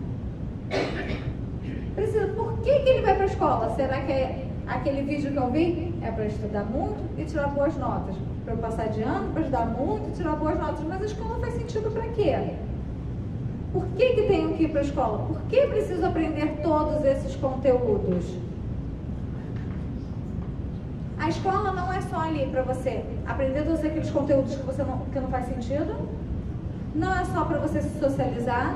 Precisa. Por que ele vai para a escola? Será que aquele vídeo que eu vi é para estudar muito e tirar boas notas? Para eu passar de ano, para estudar muito e tirar boas notas? Mas a escola faz sentido para quê? Por que tenho que ir para a escola? Por que preciso aprender todos esses conteúdos? A escola não é só ali para você aprender todos aqueles conteúdos que não faz sentido. Não é só para você se socializar.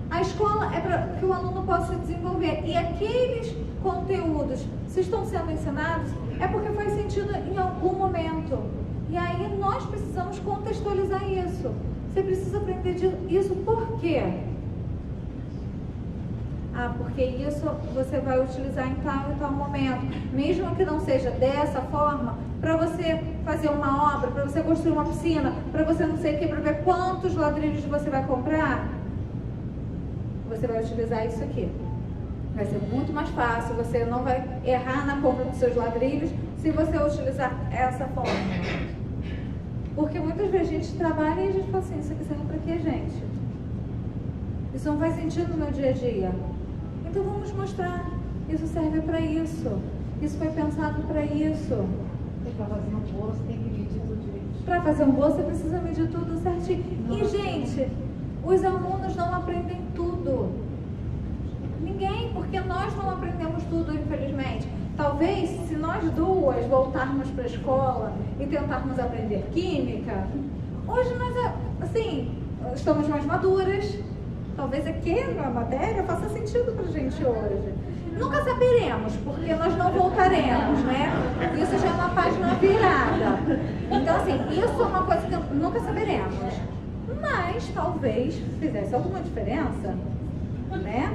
A escola é para que o aluno possa se desenvolver. E aqueles conteúdos, se estão sendo ensinados, é porque faz sentido em algum momento. E aí nós precisamos contextualizar isso. Você precisa aprender isso por quê? Porque isso você vai utilizar em tal e tal momento. Mesmo que não seja dessa forma, para você fazer uma obra, para você construir uma piscina, para você não sei o que, para ver quantos ladrilhos você vai comprar, você vai utilizar isso aqui. Vai ser muito mais fácil, você não vai errar na compra dos seus ladrilhos se você utilizar essa forma. Porque muitas vezes a gente trabalha e a gente fala assim, isso aqui serve para quê, gente? Isso não faz sentido no meu dia a dia. Então vamos mostrar, isso serve para isso. Isso foi pensado para isso. Para fazer um bolo, você tem que medir tudo direito. Para fazer um bolo, você precisa medir tudo certinho. E, gente, os alunos não aprendem tudo. Ninguém, porque nós não aprendemos tudo, infelizmente. Talvez, se nós duas voltarmos para a escola e tentarmos aprender química, hoje nós, assim, estamos mais maduras. Talvez aquela matéria faça sentido para a gente hoje. Nunca saberemos, porque nós não voltaremos, né? Isso já é uma página virada. Então, assim, isso é uma coisa que nunca saberemos. Mas, talvez, fizesse alguma diferença, né?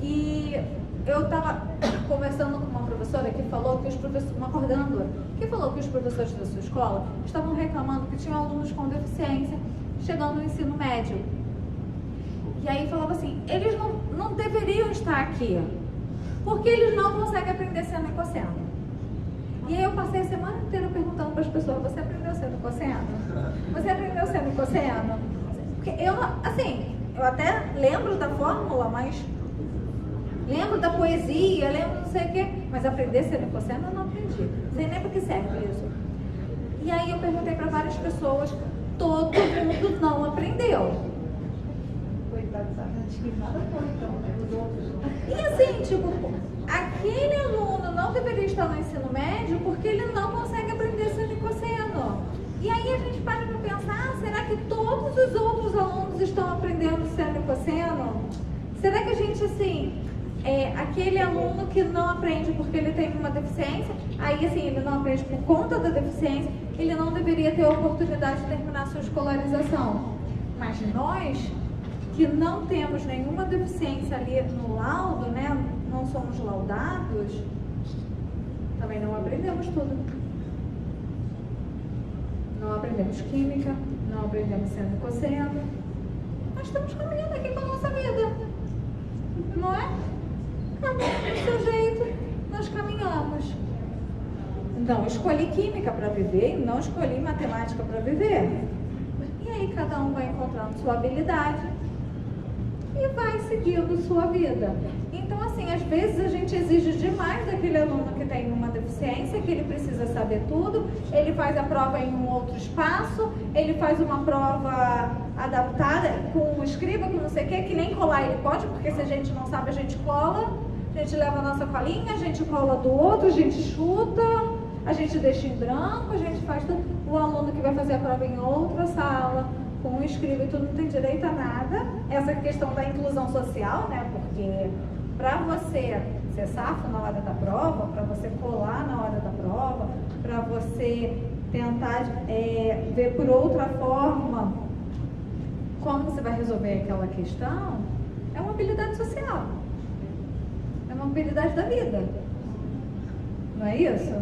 E eu estava conversando com uma professora que falou que os professores, uma coordenadora, que falou que os professores da sua escola estavam reclamando que tinham alunos com deficiência chegando no ensino médio. E aí falava assim, eles não deveriam estar aqui, porque eles não conseguem aprender seno e cosseno. E aí eu passei a semana inteira perguntando para as pessoas, você aprendeu seno cosseno? Você aprendeu seno cosseno? Porque eu até lembro da fórmula, mas lembro da poesia, lembro não sei o quê, mas aprender seno e cosseno eu não aprendi. Sei nem para que serve isso. E aí eu perguntei para várias pessoas, todo mundo não aprendeu. Coitado, acho que nada foi, então, né? Os outros. E assim, tipo, aquele aluno não deveria estar no ensino médio porque ele não consegue aprender seno e cosseno. E aí a gente para para pensar, será que todos os outros alunos estão aprendendo seno e cosseno? Será que a gente, assim, aquele aluno que não aprende porque ele tem uma deficiência, aí assim, ele não aprende por conta da deficiência, ele não deveria ter a oportunidade de terminar sua escolarização. Mas nós, que não temos nenhuma deficiência ali no laudo, né, não somos laudados, também não aprendemos tudo. Não aprendemos química, não aprendemos seno e cosseno. Nós estamos caminhando aqui com a nossa vida, não é? Do seu jeito, nós caminhamos. Não escolhi química para viver, não escolhi matemática para viver. E aí cada um vai encontrando sua habilidade e vai seguindo sua vida. Então, assim, às vezes a gente exige demais daquele aluno que tem uma deficiência, que ele precisa saber tudo, ele faz a prova em um outro espaço, ele faz uma prova adaptada com um escriba, com não sei o que nem colar ele pode, porque se a gente não sabe, a gente cola, a gente leva a nossa colinha, a gente cola do outro, a gente chuta, a gente deixa em branco, a gente faz tudo. O aluno que vai fazer a prova em outra sala, com um escriba e tudo, não tem direito a nada. Essa questão da inclusão social, né? Porque para você ser safo na hora da prova, para você colar na hora da prova, para você tentar ver por outra forma como você vai resolver aquela questão, é uma habilidade social. É uma habilidade da vida. Não é isso?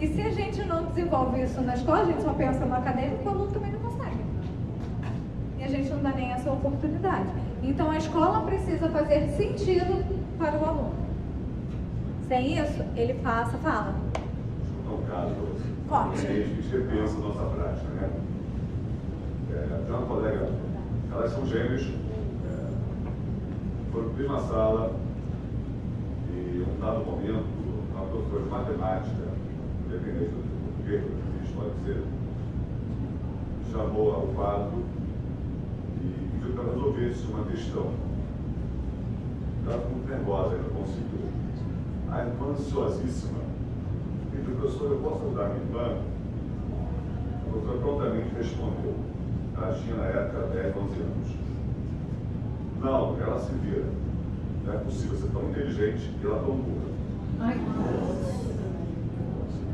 E se a gente não desenvolve isso na escola, a gente só pensa no acadêmico, o aluno também não consegue. E a gente não dá nem essa oportunidade. Então a escola precisa fazer sentido para o aluno. Sem isso, ele passa, fala. Não caso, Corte. a gente repensa a nossa prática, né? Tem uma colega, elas são gêmeos, foram para uma sala e em um dado momento, a professora de matemática, independente do português, do que pode dizer, chamou ao quadro e pediu para resolver uma questão. Ela ficou muito nervosa, ela conseguiu. A irmã, ansiosíssima, pediu, professor, eu posso ajudar minha irmã? A professora prontamente respondeu. Ela tinha na época 10, 11 anos. Não, ela se vira. Não é possível ser tão inteligente e ela tão burra. Ai,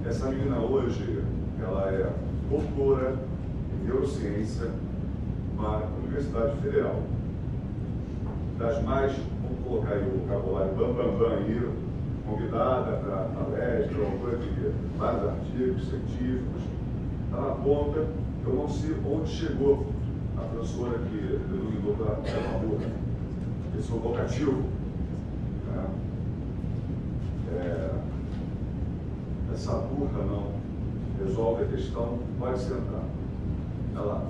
Essa menina hoje, ela é doutora em neurociência numa Universidade Federal. Das mais, vamos colocar aí o vocabulário bam aí, convidada para palestra, autora de vários artigos científicos. Está na ponta, eu não sei onde chegou a professora que denominou para uma burra. Esse é o vocativo. Né? Essa burra não resolve a questão, pode sentar. Ela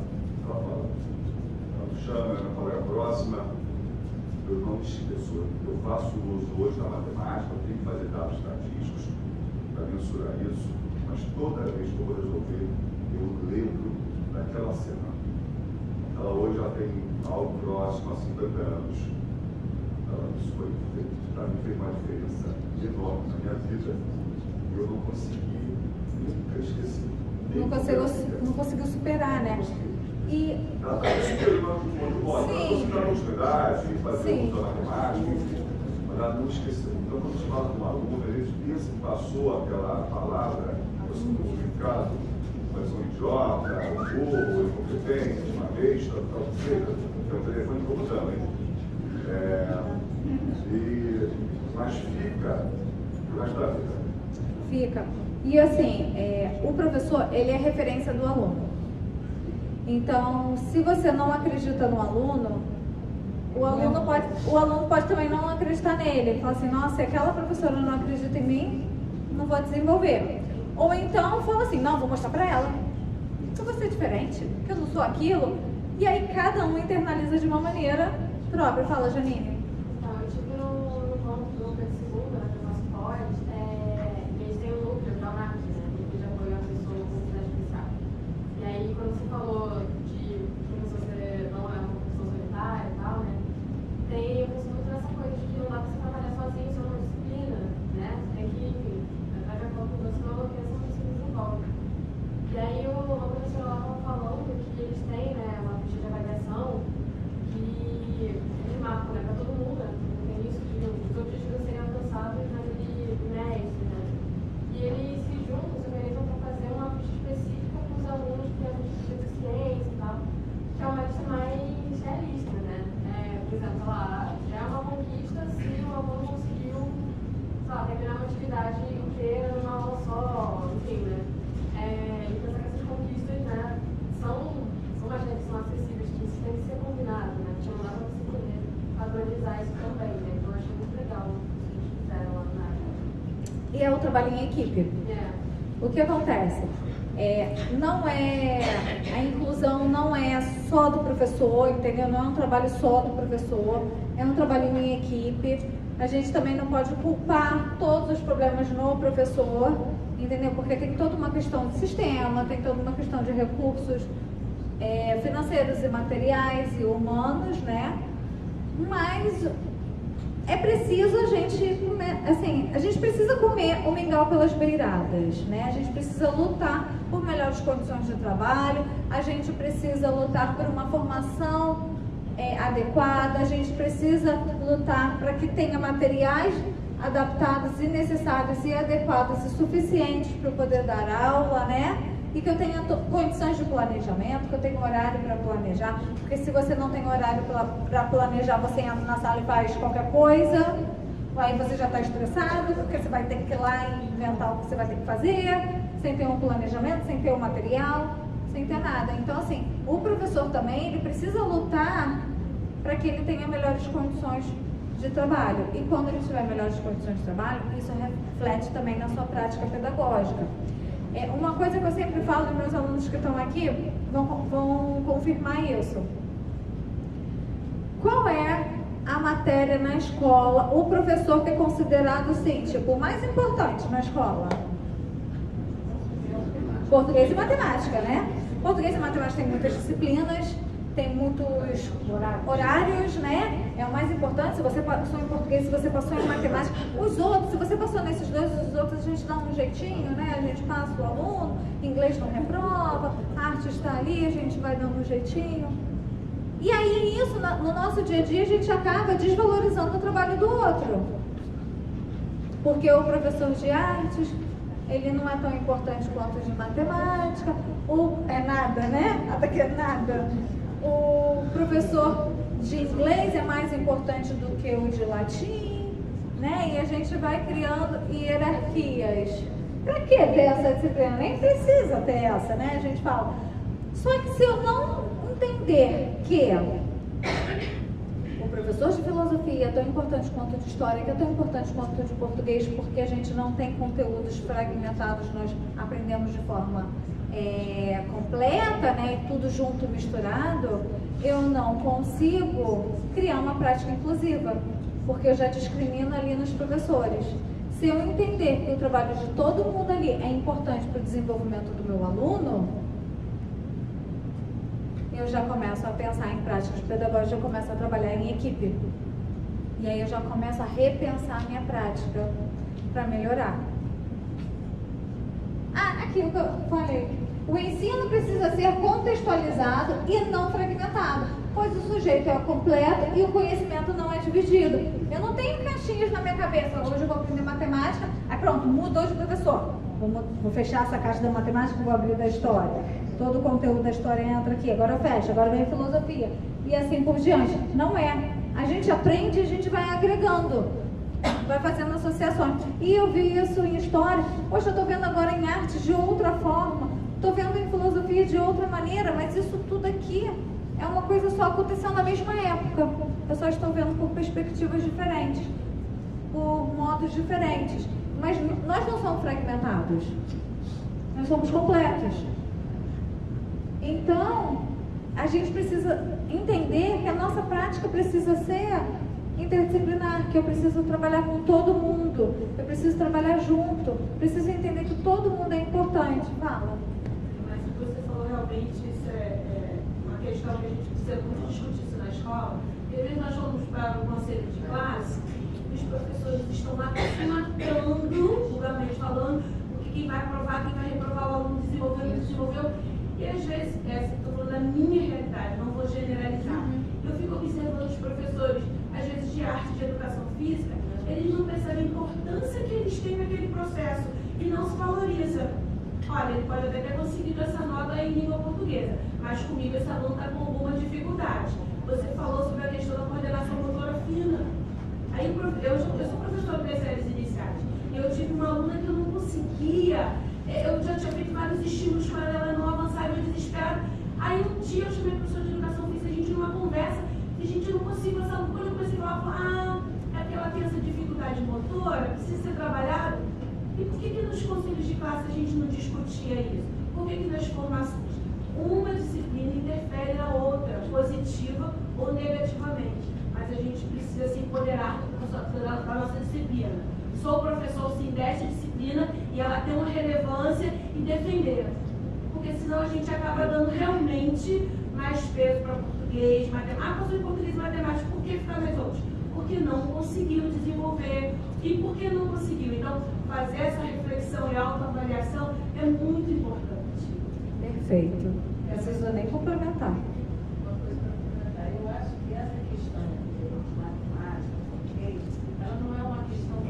fala, ela me chama, ela fala, a próxima, eu não me esqueço, eu faço uso hoje da matemática, eu tenho que fazer dados estatísticos para mensurar isso, mas toda vez que eu vou resolver, eu lembro daquela cena. Ela hoje já tem algo próximo a 50 anos. Isso foi, para mim, fez uma diferença enorme na minha vida. Eu não consegui, nunca esqueci. Não conseguiu superar, né? E... Ela estava superando muito bom. Ela conseguiu dar continuidade, fazer uso da matemática, enfim, mas ela não esqueceu. Então, quando a gente fala com um aluno, a gente pensa que passou aquela palavra, o significado, mas um idiota, um burro, incompetente, uma besta, tal, seja. Tem um telefone incomodando, hein? Mas fica pro resto da vida. Fica. E assim, o professor, ele é referência do aluno. Então, se você não acredita no aluno, o aluno pode também não acreditar nele. Ele fala assim, nossa, se aquela professora não acredita em mim, não vou desenvolver. Ou então fala assim, não, vou mostrar pra ela que eu vou ser diferente, que eu não sou aquilo. E aí cada um internaliza de uma maneira própria. Fala, Janine. Então, eu tive no núcleo de segunda, no nosso pós, eles têm um núcleo da UNAC, né? Núcleo de apoio à pessoa com necessidade especial. E aí, quando você falou de que você não é uma pessoa solitária e tal, né? Tem muito dessa coisa de que não dá pra você trabalhar sozinho, isso é uma disciplina, né? Você tem que, enfim, vai pra campo, senão a criança não se desenvolve. E aí, o professor lá estava falando que eles têm, né, uma ficha de avaliação que eles marcam, né, para todo mundo, né? Tem isso de os objetivos serem alcançados naquele mestre, né? E eles se juntam, se organizam para fazer uma ficha específica para os alunos que têm algum tipo de deficiência e tal, que é uma lista mais realista, né? Por exemplo, lá, já é uma conquista se o aluno conseguiu, sei lá, terminar uma atividade inteira numa aula só, enfim, né? E pensar que essas conquistas, né, são acessíveis, que isso tem que ser combinado, né? Porque não dá para você poder padronizar isso também, né? Então eu achei muito legal o que eles fizeram lá na área. E é o trabalho em equipe. O que acontece? A inclusão não é só do professor, entendeu? Não é um trabalho só do professor, é um trabalho em equipe. A gente também não pode culpar todos os problemas no professor, entendeu? Porque tem toda uma questão de sistema, tem toda uma questão de recursos financeiros e materiais e humanos, né? Mas é preciso a gente comer, assim, a gente precisa comer o mingau pelas beiradas, né? A gente precisa lutar por melhores condições de trabalho, a gente precisa lutar por uma formação adequada, a gente precisa lutar para que tenha materiais adaptados e necessários e adequados e suficientes para eu poder dar aula, né? E que eu tenha condições de planejamento, que eu tenha horário para planejar, porque se você não tem horário para planejar, você entra na sala e faz qualquer coisa, aí você já está estressado, porque você vai ter que ir lá e inventar o que você vai ter que fazer, sem ter um planejamento, sem ter um material, sem ter nada. Então, assim, o professor também, ele precisa lutar para que ele tenha melhores condições de trabalho. E quando ele tiver melhores condições de trabalho, isso reflete também na sua prática pedagógica. Uma coisa que eu sempre falo para meus alunos que estão aqui, vão confirmar isso. Qual é a matéria na escola, o professor ter considerado, assim, tipo, o mais importante na escola? Português e matemática, né? Português e matemática tem muitas disciplinas, tem muitos horários, né? É o mais importante. Se você passou em português, se você passou em matemática, os outros, se você passou nesses dois, os outros a gente dá um jeitinho, né? A gente passa o aluno, inglês não reprova, arte está ali, a gente vai dando um jeitinho. E aí isso, no nosso dia a dia, a gente acaba desvalorizando o trabalho do outro. Porque o professor de artes, ele não é tão importante quanto o de matemática, ou é nada, né? Nada que é nada. O professor de inglês é mais importante do que o de latim, né? E a gente vai criando hierarquias. Pra que ter essa disciplina? Nem precisa ter essa, né? A gente fala. Só que se eu não entender que o professor de filosofia é tão importante quanto de história, que é tão importante quanto de português, porque a gente não tem conteúdos fragmentados, nós aprendemos de forma completa, né, e tudo junto, misturado, eu não consigo criar uma prática inclusiva, porque eu já discrimino ali nos professores. Se eu entender que o trabalho de todo mundo ali é importante para o desenvolvimento do meu aluno, eu já começo a pensar em práticas pedagógicas, eu começo a trabalhar em equipe. E aí eu já começo a repensar a minha prática para melhorar. Aquilo que eu falei. O ensino precisa ser contextualizado e não fragmentado, pois o sujeito é completo e o conhecimento não é dividido. Eu não tenho caixinhas na minha cabeça. Hoje eu vou aprender matemática, aí pronto, mudou de professor. Vou fechar essa caixa da matemática e vou abrir da história. Todo o conteúdo da história entra aqui, agora eu fecho, agora vem filosofia. E assim por diante. Não é. A gente aprende e a gente vai agregando. Vai fazendo associações. E eu vi isso em história. Hoje eu estou vendo agora em arte de outra forma. Estou vendo em filosofia de outra maneira. Mas isso tudo aqui é uma coisa só, aconteceu na mesma época. Eu só estou vendo por perspectivas diferentes. Por modos diferentes. Mas nós não somos fragmentados. Nós somos completos. Então, a gente precisa entender que a nossa prática precisa ser interdisciplinar, que eu preciso trabalhar com todo mundo, eu preciso trabalhar junto, preciso entender que todo mundo é importante. Fala. Mas o que você falou realmente, isso é uma questão que a gente precisa muito discutir isso na escola. Às vezes nós vamos para o conselho de classe, os professores estão lá se matando, vulgarmente falando, porque quem vai aprovar, quem vai reprovar, o aluno desenvolveu, não desenvolveu. E às vezes, estou falando da minha realidade, não vou generalizar. Eu fico observando os professores, às vezes de arte, de educação física, eles não percebem a importância que eles têm naquele processo e não se valoriza. Olha, ele pode até ter conseguido essa nota em língua portuguesa, mas comigo esse aluno está com alguma dificuldade. Você falou sobre a questão da coordenação motora fina. Aí eu sou professora das séries iniciais e eu tive uma aluna que eu não conseguia. Eu já tinha feito vários estímulos para ela não avançar e eu desesperada. Aí um dia eu chamei a professora de educação física, a gente numa conversa, e a gente não conseguiu essa aluna. Quando eu comecei a falar, é porque ela tem essa dificuldade motora, precisa ser trabalhado. E por que nos conselhos de classe a gente não discutia isso? Por que nas formações uma disciplina interfere na outra, positiva ou negativamente? Mas a gente precisa se empoderar da nossa disciplina. Sou professor, sim, dessa disciplina e ela tem uma relevância e defender. Porque senão a gente acaba dando realmente mais peso para português, matemática. Ah, professor de português e matemática, por que ficar nas outras? Porque não conseguiu desenvolver. E por que não conseguiu? Então, fazer essa reflexão e autoavaliação é muito importante. Perfeito. Não precisa nem complementar. Uma coisa para complementar. Eu acho que essa questão de matemática, português, ela não é uma questão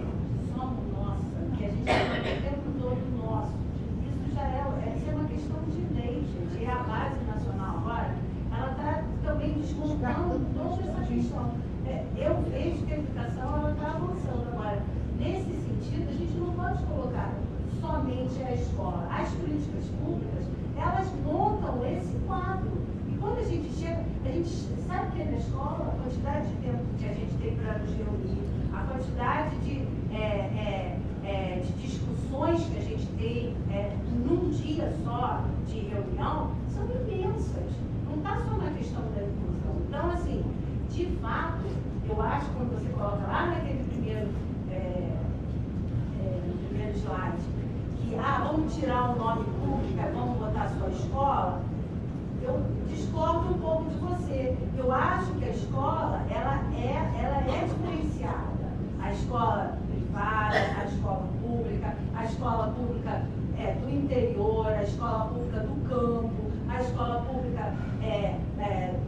só nossa, que a gente tem o tempo todo nosso. Isso já é uma questão de lei, gente. E a base nacional agora, ela está também desmontando toda essa questão. Eu vejo que a educação ela está avançando agora. Nesse sentido, a gente não pode colocar somente a escola. As políticas públicas, elas montam esse quadro. E quando a gente chega, a gente sabe que na escola, a quantidade de tempo que a gente tem para nos reunir, a quantidade de discussões que a gente tem num dia só de reunião, são imensas. Não está só na questão da inclusão. Então, assim, de fato, eu acho que quando você coloca lá naquele primeiro slide, que vamos tirar o nome público, vamos botar só escola, eu discordo um pouco de você. Eu acho que a escola, ela é diferenciada. A escola privada, a escola pública do interior, a escola pública do campo, a escola pública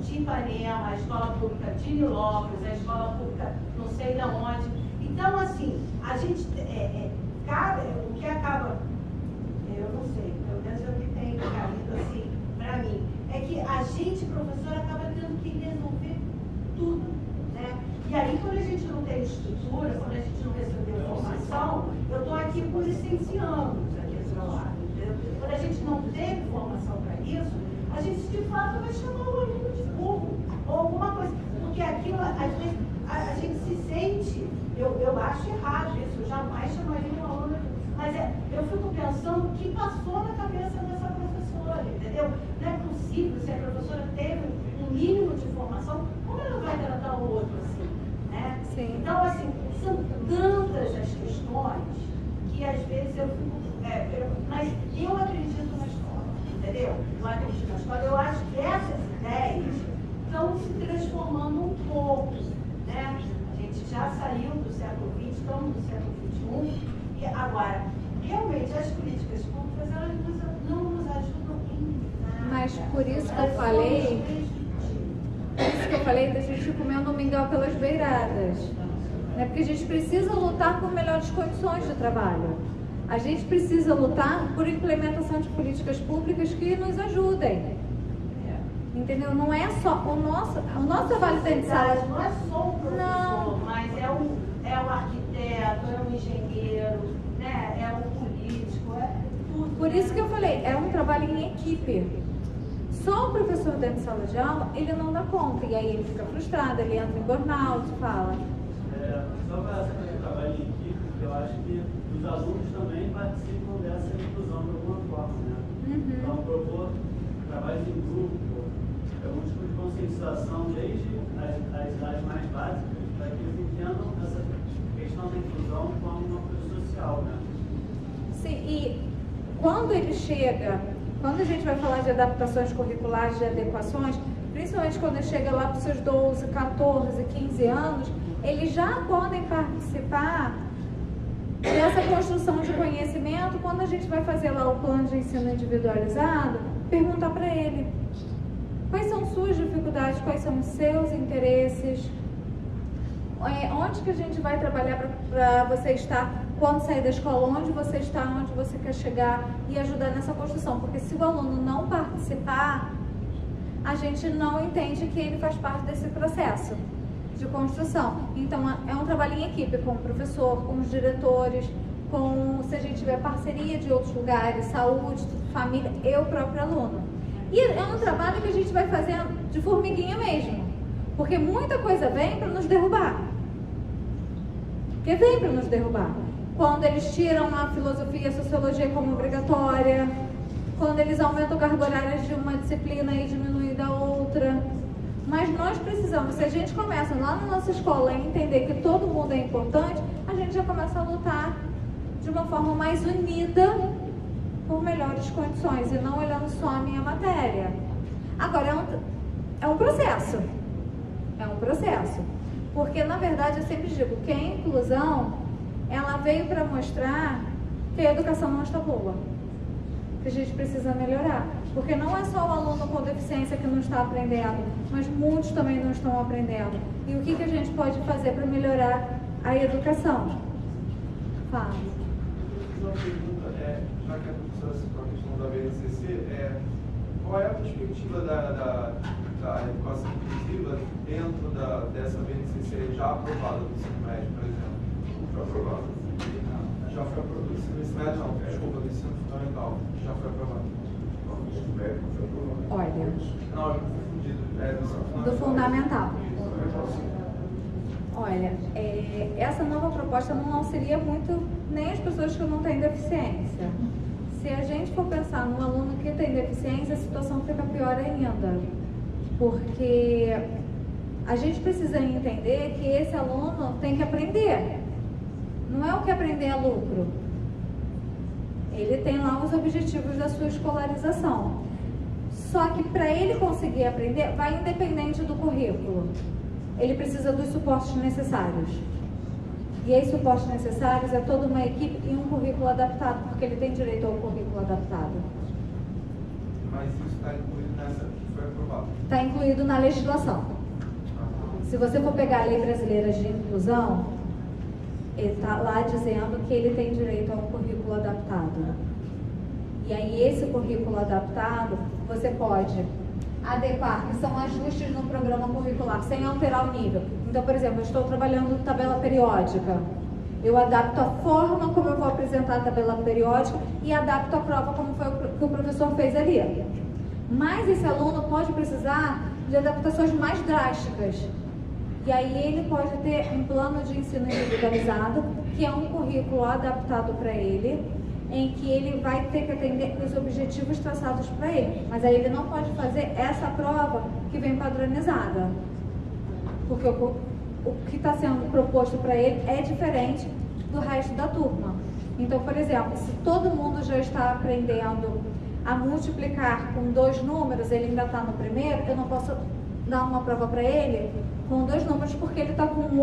de Ipanema, a escola pública de Nilópolis, a escola pública não sei de onde. Então, assim, a gente, o que acaba, eu não sei, pelo menos é o que tem caído assim, para mim, é que a gente, professor, acaba tendo que resolver tudo, né? E aí, quando a gente não tem estrutura, quando a gente não recebeu formação, eu estou aqui por licencianos, aqui do meu lado, entendeu? Quando a gente não teve formação para isso, a gente de fato vai chamar o aluno de burro, ou alguma coisa, porque aquilo, às vezes, a gente se sente, eu acho errado isso, eu jamais chamaria um aluno, mas eu fico pensando o que passou na cabeça dessa professora, entendeu? Não é possível, se a professora teve um mínimo de formação, como ela vai tratar o outro assim, né? Sim. Então, assim, são tantas as questões que às vezes eu fico, mas eu acredito na escola, entendeu? Eu acredito na escola, eu acho que essas ideias estão se transformando um pouco, né? A gente já saiu do século XX, estamos no século XXI, e agora, realmente, as políticas públicas, elas não nos ajudam em nada. Mas por isso que eu falei da gente comer um mingau pelas beiradas. Né? Porque a gente precisa lutar por melhores condições de trabalho. A gente precisa lutar por implementação de políticas públicas que nos ajudem. Entendeu? Não é só o nosso trabalho dentro de sala. Não é só o professor, mas é o arquiteto, é o engenheiro, né? É o político, é tudo. Por isso que eu falei, é um trabalho em equipe. Só o professor dentro de sala de aula, ele não dá conta. E aí ele fica frustrado, ele entra em burnout, fala. Só para essa coisa de trabalho em equipe, eu acho que os propor trabalhos em grupo, um tipo de conscientização desde as idades mais básicas, para que eles entendam essa questão da inclusão como uma coisa social, né? Sim, e quando ele chega, quando a gente vai falar de adaptações curriculares, de adequações, principalmente quando ele chega lá para os seus 12, 14, 15 anos, eles já podem participar dessa construção de conhecimento. Quando a gente vai fazer lá o plano de ensino individualizado, perguntar para ele quais são suas dificuldades, quais são os seus interesses, onde que a gente vai trabalhar para você estar quando sair da escola, onde você está, onde você quer chegar, e ajudar nessa construção. Porque se o aluno não participar, a gente não entende que ele faz parte desse processo de construção. Então é um trabalho em equipe com o professor, com os diretores, se a gente tiver parceria de outros lugares, saúde, família e o próprio aluno. E é um trabalho que a gente vai fazendo de formiguinha mesmo, porque muita coisa vem para nos derrubar. Porque vem para nos derrubar. Quando eles tiram a filosofia e a sociologia como obrigatória, quando eles aumentam carga horária de uma disciplina e diminuem da outra. Mas nós precisamos, se a gente começa lá na nossa escola a entender que todo mundo é importante, a gente já começa a lutar de uma forma mais unida por melhores condições e não olhando só a minha matéria. Agora, é um processo. É um processo. Porque, na verdade, eu sempre digo que a inclusão, ela veio para mostrar que a educação não está boa. Que a gente precisa melhorar. Porque não é só o aluno com deficiência que não está aprendendo, mas muitos também não estão aprendendo. E o que a gente pode fazer para melhorar a educação? Fala. Uma pergunta, já que a professora citou a questão da BNCC, qual é a perspectiva da educação inclusiva dentro dessa BNCC já aprovada do ensino médio, por exemplo? Já aprovado. Já foi aprovado. Do ensino médio não, desculpa, do ensino fundamental. Já foi aprovado. O ensino médio foi aprovado. Olha. Não, eu me confundido. Do fundamental. Olha, essa nova proposta não auxilia muito nem as pessoas que não têm deficiência. Se a gente for pensar num aluno que tem deficiência, a situação fica pior ainda. Porque a gente precisa entender que esse aluno tem que aprender. Não é o que aprender é lucro. Ele tem lá os objetivos da sua escolarização. Só que para ele conseguir aprender, vai independente do currículo. Ele precisa dos suportes necessários. E esses suportes necessários é toda uma equipe e um currículo adaptado, porque ele tem direito ao currículo adaptado. Mas isso está incluído nessa que foi aprovada? Está incluído na legislação. Se você for pegar a Lei Brasileira de Inclusão, ele está lá dizendo que ele tem direito a um currículo adaptado. E aí esse currículo adaptado, você pode adequar, que são ajustes no programa curricular, sem alterar o nível. Então, por exemplo, eu estou trabalhando tabela periódica. Eu adapto a forma como eu vou apresentar a tabela periódica e adapto a prova como foi o que o professor fez ali. Mas esse aluno pode precisar de adaptações mais drásticas. E aí ele pode ter um plano de ensino individualizado, que é um currículo adaptado para ele, em que ele vai ter que atender os objetivos traçados para ele. Mas aí ele não pode fazer essa prova que vem padronizada. Porque o que está sendo proposto para ele é diferente do resto da turma. Então, por exemplo, se todo mundo já está aprendendo a multiplicar com 2 números, ele ainda está no primeiro, eu não posso dar uma prova para ele com 2 números, porque ele está com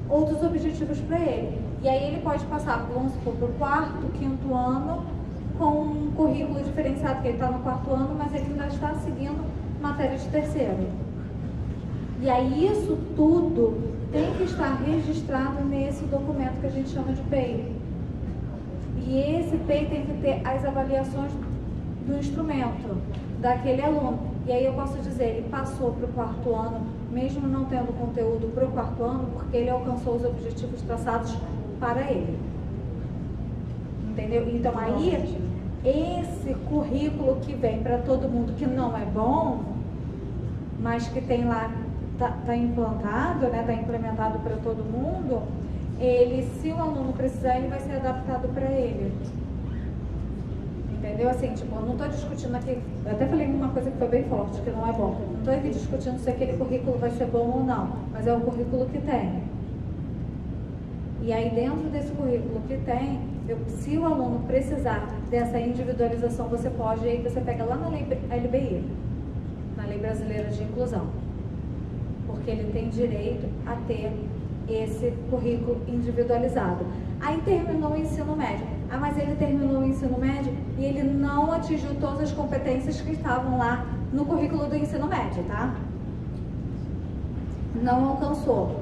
outros objetivos para ele. E aí ele pode passar, vamos supor, para o 4º, 5º ano, com um currículo diferenciado, que ele está no 4º ano, mas ele ainda está seguindo matéria de 3º. E aí isso tudo tem que estar registrado nesse documento que a gente chama de PEI. E esse PEI tem que ter as avaliações do instrumento, daquele aluno. E aí eu posso dizer, ele passou para o 4º ano, mesmo não tendo conteúdo para o 4º ano, porque ele alcançou os objetivos traçados para ele. Entendeu? Então aí, esse currículo que vem para todo mundo, que não é bom, mas que tem lá, está implantado, né, está implementado para todo mundo, ele, se o aluno precisar, ele vai ser adaptado para ele. Entendeu? Assim, tipo, eu não estou discutindo aqui, eu até falei uma coisa que foi bem forte, que não é bom. Não estou aqui discutindo se aquele currículo vai ser bom ou não, mas é o currículo que tem. E aí dentro desse currículo que tem, se o aluno precisar dessa individualização, você pode, e aí você pega lá na LBI, na Lei Brasileira de Inclusão. Porque ele tem direito a ter esse currículo individualizado. Aí terminou o ensino médio. Ah, mas ele terminou o ensino médio e ele não atingiu todas as competências que estavam lá no currículo do ensino médio, tá? Não alcançou.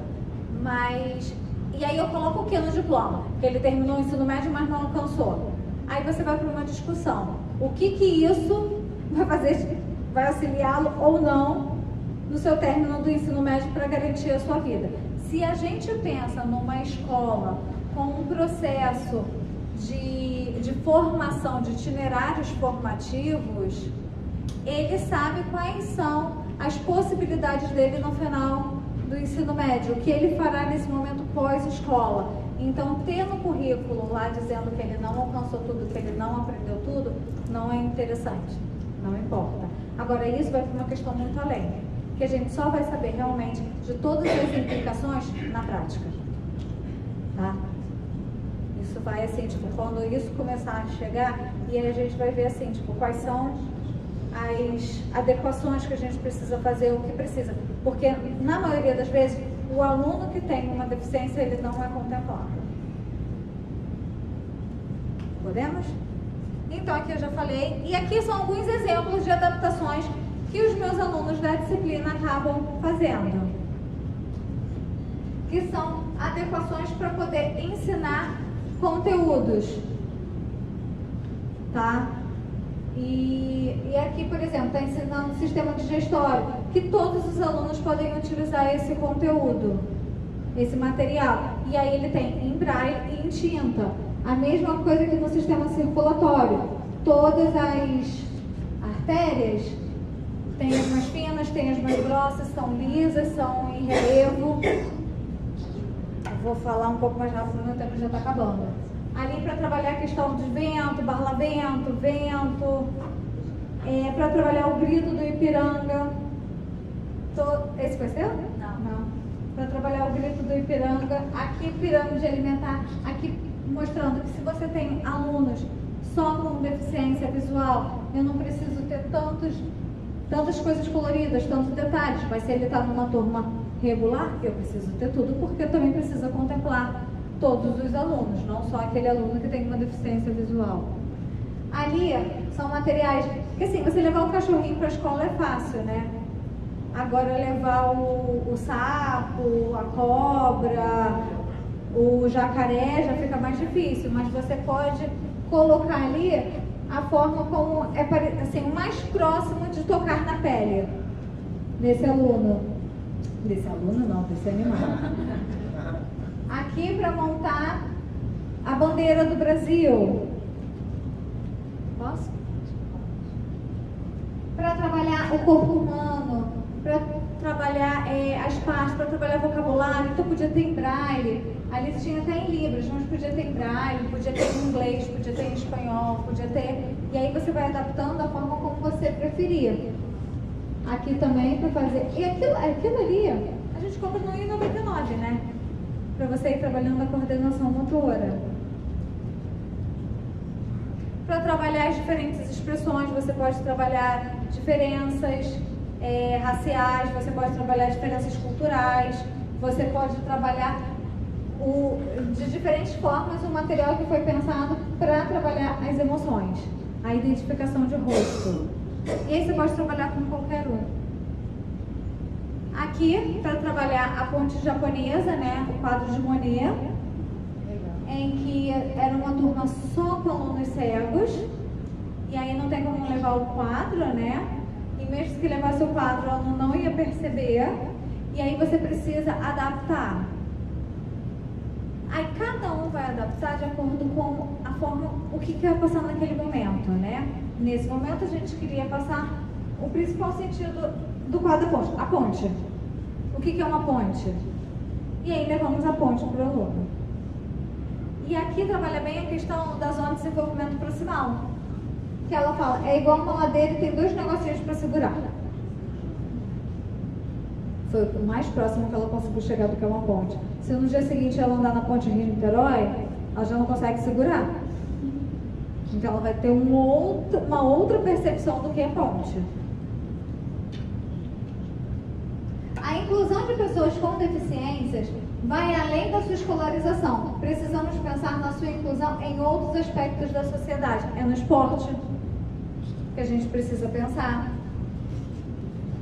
Mas... E aí eu coloco o que no diploma? Que ele terminou o ensino médio, mas não alcançou. Aí você vai para uma discussão. O que isso vai fazer, vai auxiliá-lo ou não no seu término do ensino médio para garantir a sua vida? Se a gente pensa numa escola com um processo de formação, de itinerários formativos, ele sabe quais são as possibilidades dele no final do ensino médio, o que ele fará nesse momento pós-escola. Então, ter no currículo lá dizendo que ele não alcançou tudo, que ele não aprendeu tudo, não é interessante, não importa. Agora, isso vai para uma questão muito além, que a gente só vai saber realmente de todas as implicações na prática, tá? Isso vai assim, tipo, quando isso começar a chegar, e aí a gente vai ver assim, tipo, quais são as adequações que a gente precisa fazer, o que precisa. Porque, na maioria das vezes, o aluno que tem uma deficiência, ele não é contemplado. Podemos? Então, aqui eu já falei. E aqui são alguns exemplos de adaptações que os meus alunos da disciplina acabam fazendo. Que são adequações para poder ensinar conteúdos. Tá? E aqui, por exemplo, está ensinando o sistema digestório, que todos os alunos podem utilizar esse conteúdo, esse material. E aí ele tem em braille e em tinta. A mesma coisa que no sistema circulatório. Todas as artérias, tem as mais finas, tem as mais grossas, são lisas, são em relevo. Eu vou falar um pouco mais rápido, meu tempo já está acabando. Ali para trabalhar a questão de vento, barlavento, vento, para trabalhar o grito do Ipiranga. Esse foi seu? Não. Para trabalhar o grito do Ipiranga. Aqui, pirâmide alimentar. Aqui mostrando que se você tem alunos só com deficiência visual, eu não preciso ter tantas coisas coloridas, tantos detalhes. Mas se ele está numa turma regular, eu preciso ter tudo, porque eu também preciso contemplar todos os alunos, não só aquele aluno que tem uma deficiência visual. Ali são materiais, porque assim, você levar o cachorrinho para a escola é fácil, né? Agora levar o sapo, a cobra, o jacaré já fica mais difícil, mas você pode colocar ali a forma como é assim, o mais próximo de tocar na pele desse aluno. Desse aluno não, desse animal. Aqui para montar a bandeira do Brasil. Posso? Para trabalhar o corpo humano, para trabalhar as partes, para trabalhar vocabulário. Então podia ter em braille. Ali tinha até em libras, mas podia ter em braille, podia ter em inglês, podia ter em espanhol, podia ter. E aí você vai adaptando da forma como você preferir. Aqui também para fazer. E aquilo ali, a gente compra no I99, né? Para você ir trabalhando a coordenação motora. Para trabalhar as diferentes expressões, você pode trabalhar diferenças raciais, você pode trabalhar diferenças culturais, você pode trabalhar de diferentes formas o material que foi pensado para trabalhar as emoções, a identificação de rosto. E aí você pode trabalhar com qualquer um. Aqui, para trabalhar a ponte japonesa, né, o quadro de Monet, em que era uma turma só com alunos cegos, e aí não tem como levar o quadro, né, e mesmo que levasse o quadro, o aluno não ia perceber, e aí você precisa adaptar. Aí cada um vai adaptar de acordo com a forma, o que quer passar naquele momento, né. Nesse momento a gente queria passar o principal sentido do quadro da ponte, a ponte. O que é uma ponte? E aí levamos a ponte para o aluno. E aqui trabalha bem a questão da zona de desenvolvimento proximal. que ela fala, é igual uma ladeira e tem 2 negocinhos para segurar. Foi o mais próximo que ela conseguiu chegar do que uma ponte. Se no dia seguinte ela andar na ponte Rio-Niterói, ela já não consegue segurar. Então ela vai ter uma outra percepção do que é ponte. A inclusão de pessoas com deficiências vai além da sua escolarização. Precisamos pensar na sua inclusão em outros aspectos da sociedade. É no esporte que a gente precisa pensar.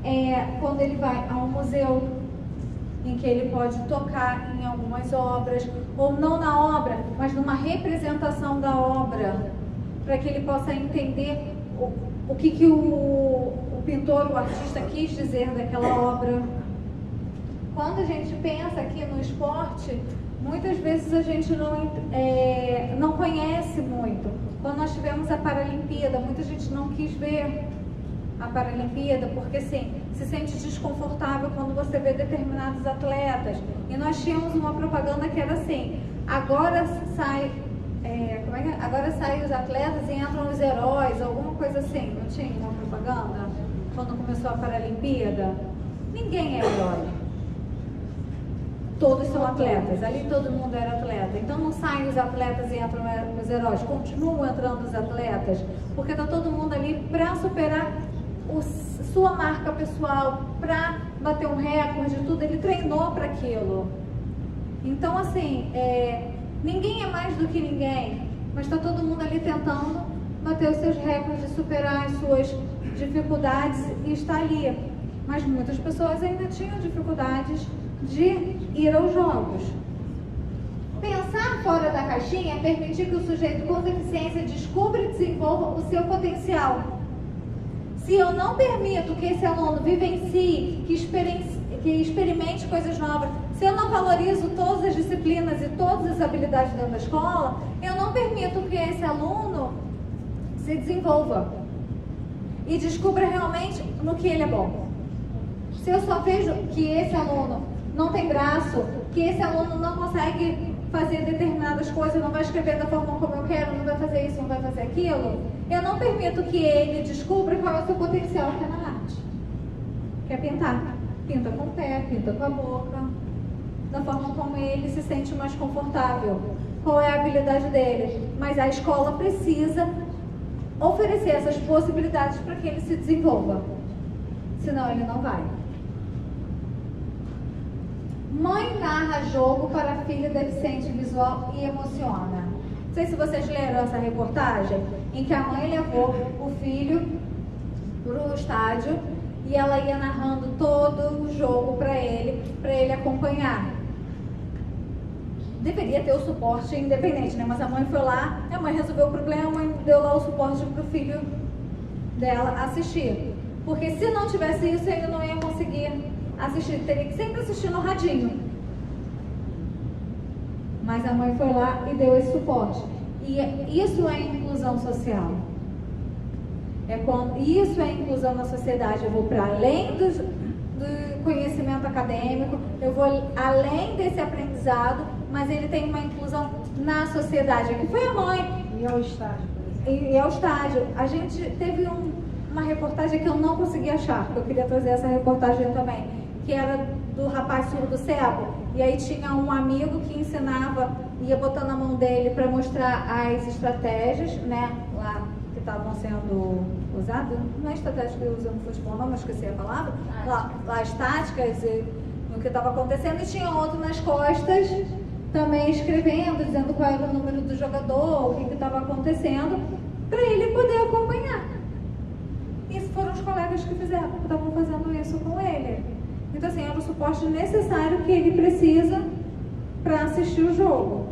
É quando ele vai a um museu, em que ele pode tocar em algumas obras, ou não na obra, mas numa representação da obra, para que ele possa entender o que o pintor, o artista quis dizer daquela obra. Quando a gente pensa aqui no esporte, muitas vezes a gente não conhece muito. Quando nós tivemos a Paralimpíada, muita gente não quis ver a Paralimpíada, porque assim, se sente desconfortável quando você vê determinados atletas. E nós tínhamos uma propaganda que era assim, agora saem os atletas e entram os heróis, alguma coisa assim. Não tinha uma propaganda? Quando começou a Paralimpíada? Ninguém é herói. Todos são atletas, ali todo mundo era atleta. Então não saem os atletas e entram os heróis, continuam entrando os atletas, porque está todo mundo ali para superar sua marca pessoal, para bater um recorde, tudo. Ele treinou para aquilo. Então assim, ninguém é mais do que ninguém, mas está todo mundo ali tentando bater os seus recordes, superar as suas dificuldades e está ali. Mas muitas pessoas ainda tinham dificuldades de ir aos jogos. Pensar fora da caixinha é permitir que o sujeito com deficiência descubra e desenvolva o seu potencial. Se eu não permito que esse aluno vivencie, que experimente coisas novas, se eu não valorizo todas as disciplinas e todas as habilidades dentro da escola, eu não permito que esse aluno se desenvolva e descubra realmente no que ele é bom. Se eu só vejo que esse aluno não tem braço, que esse aluno não consegue fazer determinadas coisas, não vai escrever da forma como eu quero, não vai fazer isso, não vai fazer aquilo, eu não permito que ele descubra qual é o seu potencial, que é na arte. Que é pintar. Pinta com o pé, pinta com a boca, da forma como ele se sente mais confortável. Qual é a habilidade dele? Mas a escola precisa oferecer essas possibilidades para que ele se desenvolva. Senão ele não vai. Mãe narra jogo para filho deficiente visual e emociona. Não sei se vocês leram essa reportagem, em que a mãe levou o filho para o estádio e ela ia narrando todo o jogo para ele acompanhar. Deveria ter o suporte independente, né? Mas a mãe foi lá, a mãe resolveu o problema, a mãe deu lá o suporte para o filho dela assistir. Porque se não tivesse isso, ele não ia conseguir assistir, teria que sempre assistir no radinho. Mas a mãe foi lá e deu esse suporte. E isso é inclusão social. Isso é inclusão na sociedade. Eu vou para além do conhecimento acadêmico, eu vou além desse aprendizado, mas ele tem uma inclusão na sociedade. Que foi a mãe. E ao estádio, por exemplo. E ao estádio. A gente teve uma reportagem que eu não consegui achar, porque eu queria trazer essa reportagem também, que era do rapaz surdo cego, e aí tinha um amigo que ensinava, ia botando a mão dele para mostrar as estratégias, né, lá que estavam sendo usadas, não é estratégia que usa no futebol não, mas esqueci a palavra, lá as táticas e o que estava acontecendo, e tinha outro nas costas, também escrevendo, dizendo qual era o número do jogador, o que estava acontecendo, para ele poder acompanhar. Isso foram os colegas que estavam fazendo isso com ele. Então, assim, era o suporte necessário que ele precisa para assistir o jogo.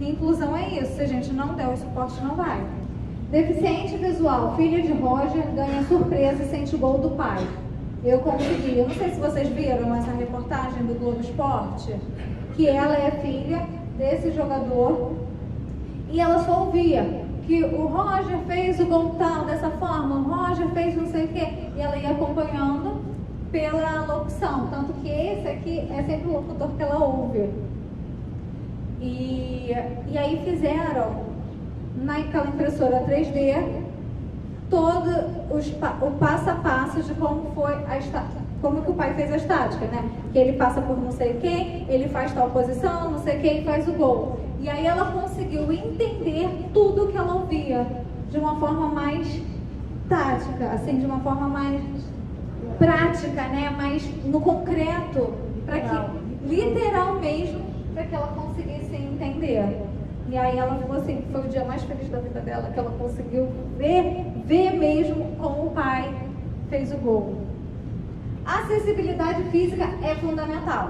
E inclusão é isso. Se a gente não der o suporte, não vai. Deficiente visual, filha de Roger, ganha surpresa e sente o gol do pai. Eu consegui. Eu não sei se vocês viram essa reportagem do Globo Esporte, que ela é filha desse jogador e ela só ouvia que o Roger fez o gol tal, dessa forma, o Roger fez não sei o quê. E ela ia acompanhando pela locução, tanto que esse aqui é sempre o locutor que ela ouve. E aí fizeram naquela impressora 3D todo o passo a passo de como foi como que o pai fez a estática, né? Que ele passa por não sei quem, ele faz tal posição, não sei quem, faz o gol. E aí ela conseguiu entender tudo que ela ouvia de uma forma mais tática, assim, de uma forma mais prática, né? Mais no concreto, para que, literal mesmo, para que ela conseguisse entender. E aí ela ficou assim, foi o dia mais feliz da vida dela, que ela conseguiu ver mesmo como o pai fez o gol. A acessibilidade física é fundamental.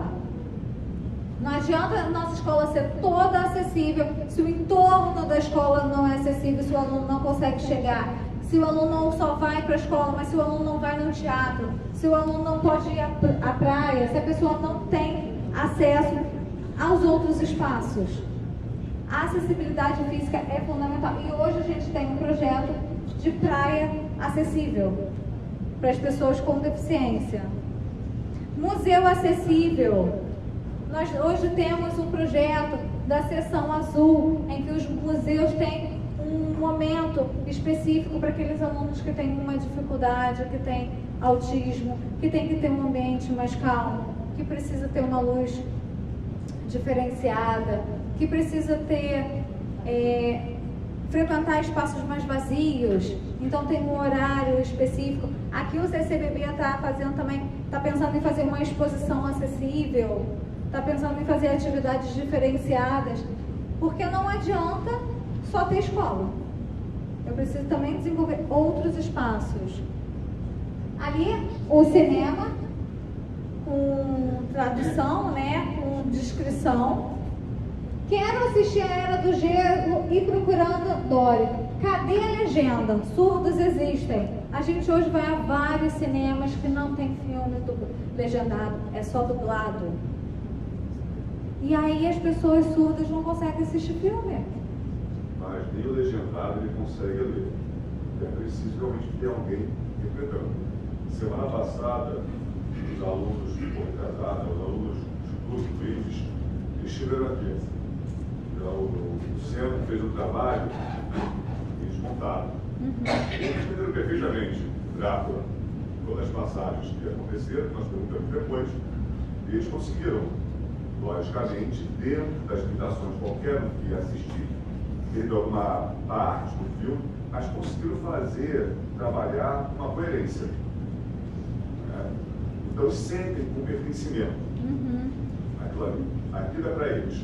Não adianta a nossa escola ser toda acessível se o entorno da escola não é acessível, se o aluno não consegue chegar, se o aluno não só vai para a escola, mas se o aluno não vai no teatro, se o aluno não pode ir à praia, se a pessoa não tem acesso aos outros espaços. A acessibilidade física é fundamental. E hoje a gente tem um projeto de praia acessível para as pessoas com deficiência. Museu acessível. Nós hoje temos um projeto da Seção Azul, em que os museus têm um momento específico para aqueles alunos que têm uma dificuldade, que têm autismo, que tem que ter um ambiente mais calmo, que precisa ter uma luz diferenciada, que precisa ter frequentar espaços mais vazios. Então tem um horário específico. Aqui o CCBB está fazendo também, está pensando em fazer uma exposição acessível, está pensando em fazer atividades diferenciadas, porque não adianta só ter escola. Eu preciso também desenvolver outros espaços. Ali, o cinema, com tradução, né, com descrição. Quero assistir a Era do Gelo e Procurando Dory. Cadê a legenda? Surdos existem. A gente hoje vai a vários cinemas que não tem filme legendado, é só dublado. E aí as pessoas surdas não conseguem assistir filme. Mas nem o legendado ele consegue ler. É preciso realmente ter alguém interpretando. Semana passada, os alunos de Porcasada, os alunos de curso livres, eles estiveram aqui. O centro fez um trabalho, eles montaram. Eles entenderam perfeitamente, Drácula, todas as passagens que aconteceram, nós perguntamos depois, e eles conseguiram, logicamente, dentro das limitações de qualquer um que assistir, teve alguma parte do filme, mas conseguiram trabalhar uma coerência. Então sentem com pertencimento. Aquilo ali. Aquilo é para eles.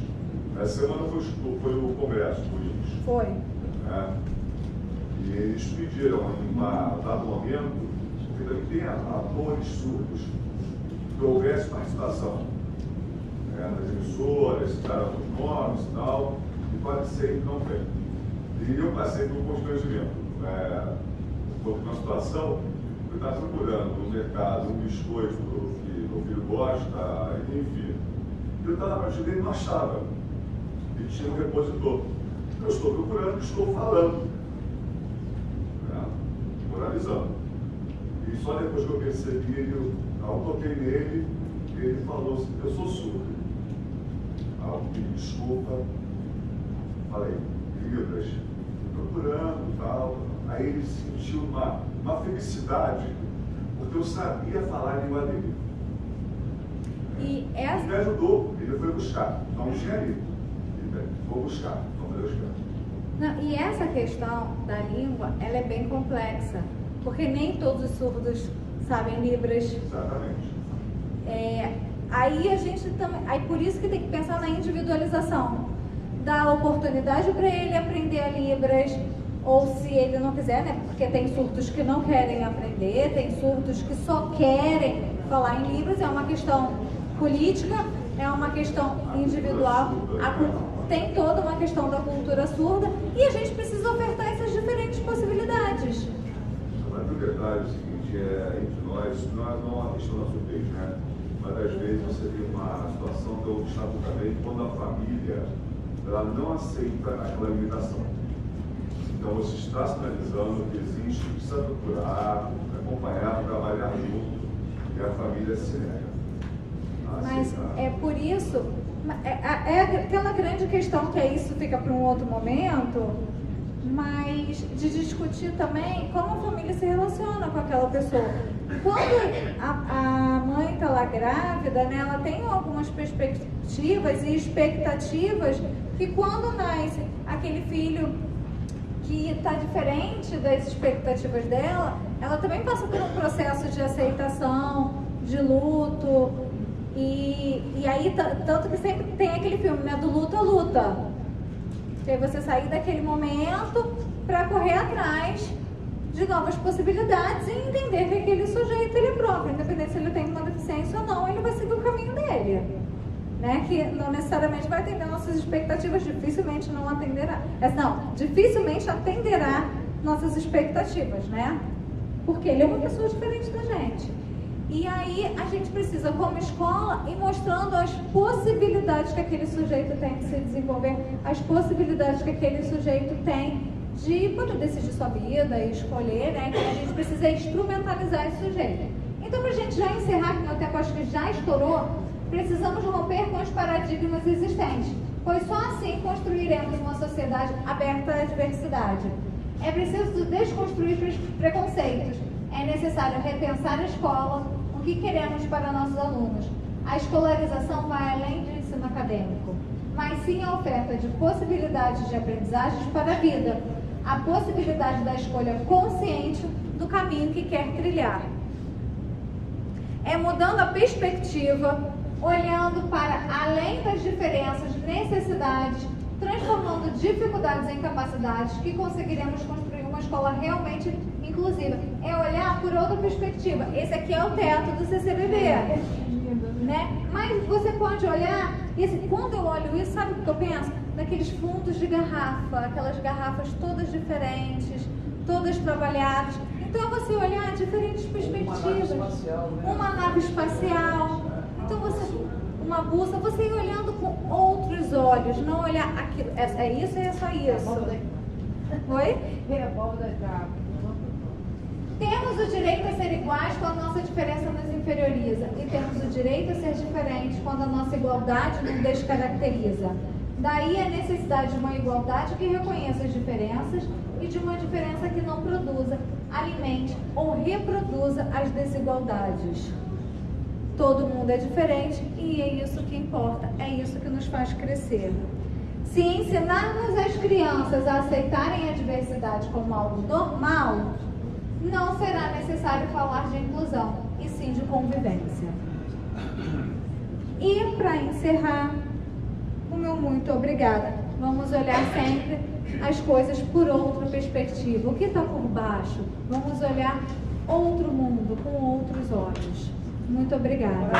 Essa semana foi o congresso do INES. Foi. E eles pediram, em um dado momento, porque também tem atores surdos, que houvesse participação nas emissoras, citaram os nomes e tal, e pode ser que não venha. E eu passei por um constrangimento. Houve uma situação que eu estava procurando no mercado um biscoito que o filho gosta, enfim. Eu estava na parte dele e não achava. E tinha um repositor. Eu estou procurando, estou falando. Moralizando. E só depois que eu percebi, ao toquei nele, ele falou assim, eu sou surdo. Eu pedi desculpa. Falei, Libras, procurando e tal. Aí ele sentiu uma felicidade, porque eu sabia falar a língua dele. E Ele me ajudou, ele foi buscar. Não tinha ali. Vou buscar, não Deus quer. E essa questão da língua, ela é bem complexa, porque nem todos os surdos sabem Libras. Exatamente. Aí a gente também, aí por isso que tem que pensar na individualização, dar oportunidade para ele aprender a Libras, ou se ele não quiser, né? Porque tem surdos que não querem aprender, tem surdos que só querem falar em Libras, é uma questão política, é uma questão individual, tem toda uma questão da cultura surda e a gente precisa ofertar essas diferentes possibilidades. Mas o detalhe é o seguinte, entre nós não é uma questão da surdez, né? Mas às vezes você tem uma situação que é um obstáculo também quando a família ela não aceita aquela limitação. Então você está sinalizando que existe, precisa procurar, acompanhar, trabalhar junto e a família se nega. Mas é por isso, é aquela grande questão que isso fica para um outro momento, mas de discutir também como a família se relaciona com aquela pessoa. Quando a mãe está lá grávida, né, ela tem algumas perspectivas e expectativas que quando nasce aquele filho que está diferente das expectativas dela, ela também passa por um processo de aceitação, de luto, e aí tanto que sempre tem aquele filme, né, do luto a luta, que aí você sair daquele momento para correr atrás de novas possibilidades e entender que aquele sujeito ele é próprio, independente se ele tem uma deficiência ou não, ele vai seguir o caminho dele, né? Que não necessariamente vai atender nossas expectativas, dificilmente atenderá nossas expectativas, né? Porque ele é uma pessoa diferente da gente. E aí a gente precisa, como escola, ir mostrando as possibilidades que aquele sujeito tem de se desenvolver, as possibilidades que aquele sujeito tem de poder decidir sua vida e escolher, né? Que a gente precisa instrumentalizar esse sujeito. Então, para a gente já encerrar, que meu tempo acho que já estourou, precisamos romper com os paradigmas existentes, pois só assim construiremos uma sociedade aberta à diversidade. É preciso desconstruir preconceitos. É necessário repensar a escola, o que queremos para nossos alunos. A escolarização vai além do ensino acadêmico, mas sim a oferta de possibilidades de aprendizagens para a vida, a possibilidade da escolha consciente do caminho que quer trilhar. É mudando a perspectiva, olhando para além das diferenças, necessidades, transformando dificuldades em capacidades, que conseguiremos construir uma escola realmente inclusiva. É olhar por outra perspectiva. Esse aqui é o teto do CCBB, né? Mas você pode olhar, e assim, quando eu olho isso, sabe o que eu penso? Naqueles fundos de garrafa, aquelas garrafas todas diferentes, todas trabalhadas. Então é você olhar diferentes perspectivas. Uma nave espacial. Então uma bússola, você ir olhando com outros olhos, não olhar aquilo. É isso e é só isso. Oi? Temos o direito a ser iguais quando a nossa diferença nos inferioriza. E temos o direito a ser diferentes quando a nossa igualdade nos descaracteriza. Daí a necessidade de uma igualdade que reconheça as diferenças e de uma diferença que não produza, alimente ou reproduza as desigualdades. Todo mundo é diferente e é isso que importa, é isso que nos faz crescer. Se ensinarmos as crianças a aceitarem a diversidade como algo normal, não será necessário falar de inclusão, e sim de convivência. E para encerrar, o meu muito obrigada. Vamos olhar sempre as coisas por outra perspectiva. O que está por baixo? Vamos olhar outro mundo com outros olhos. Muito obrigada.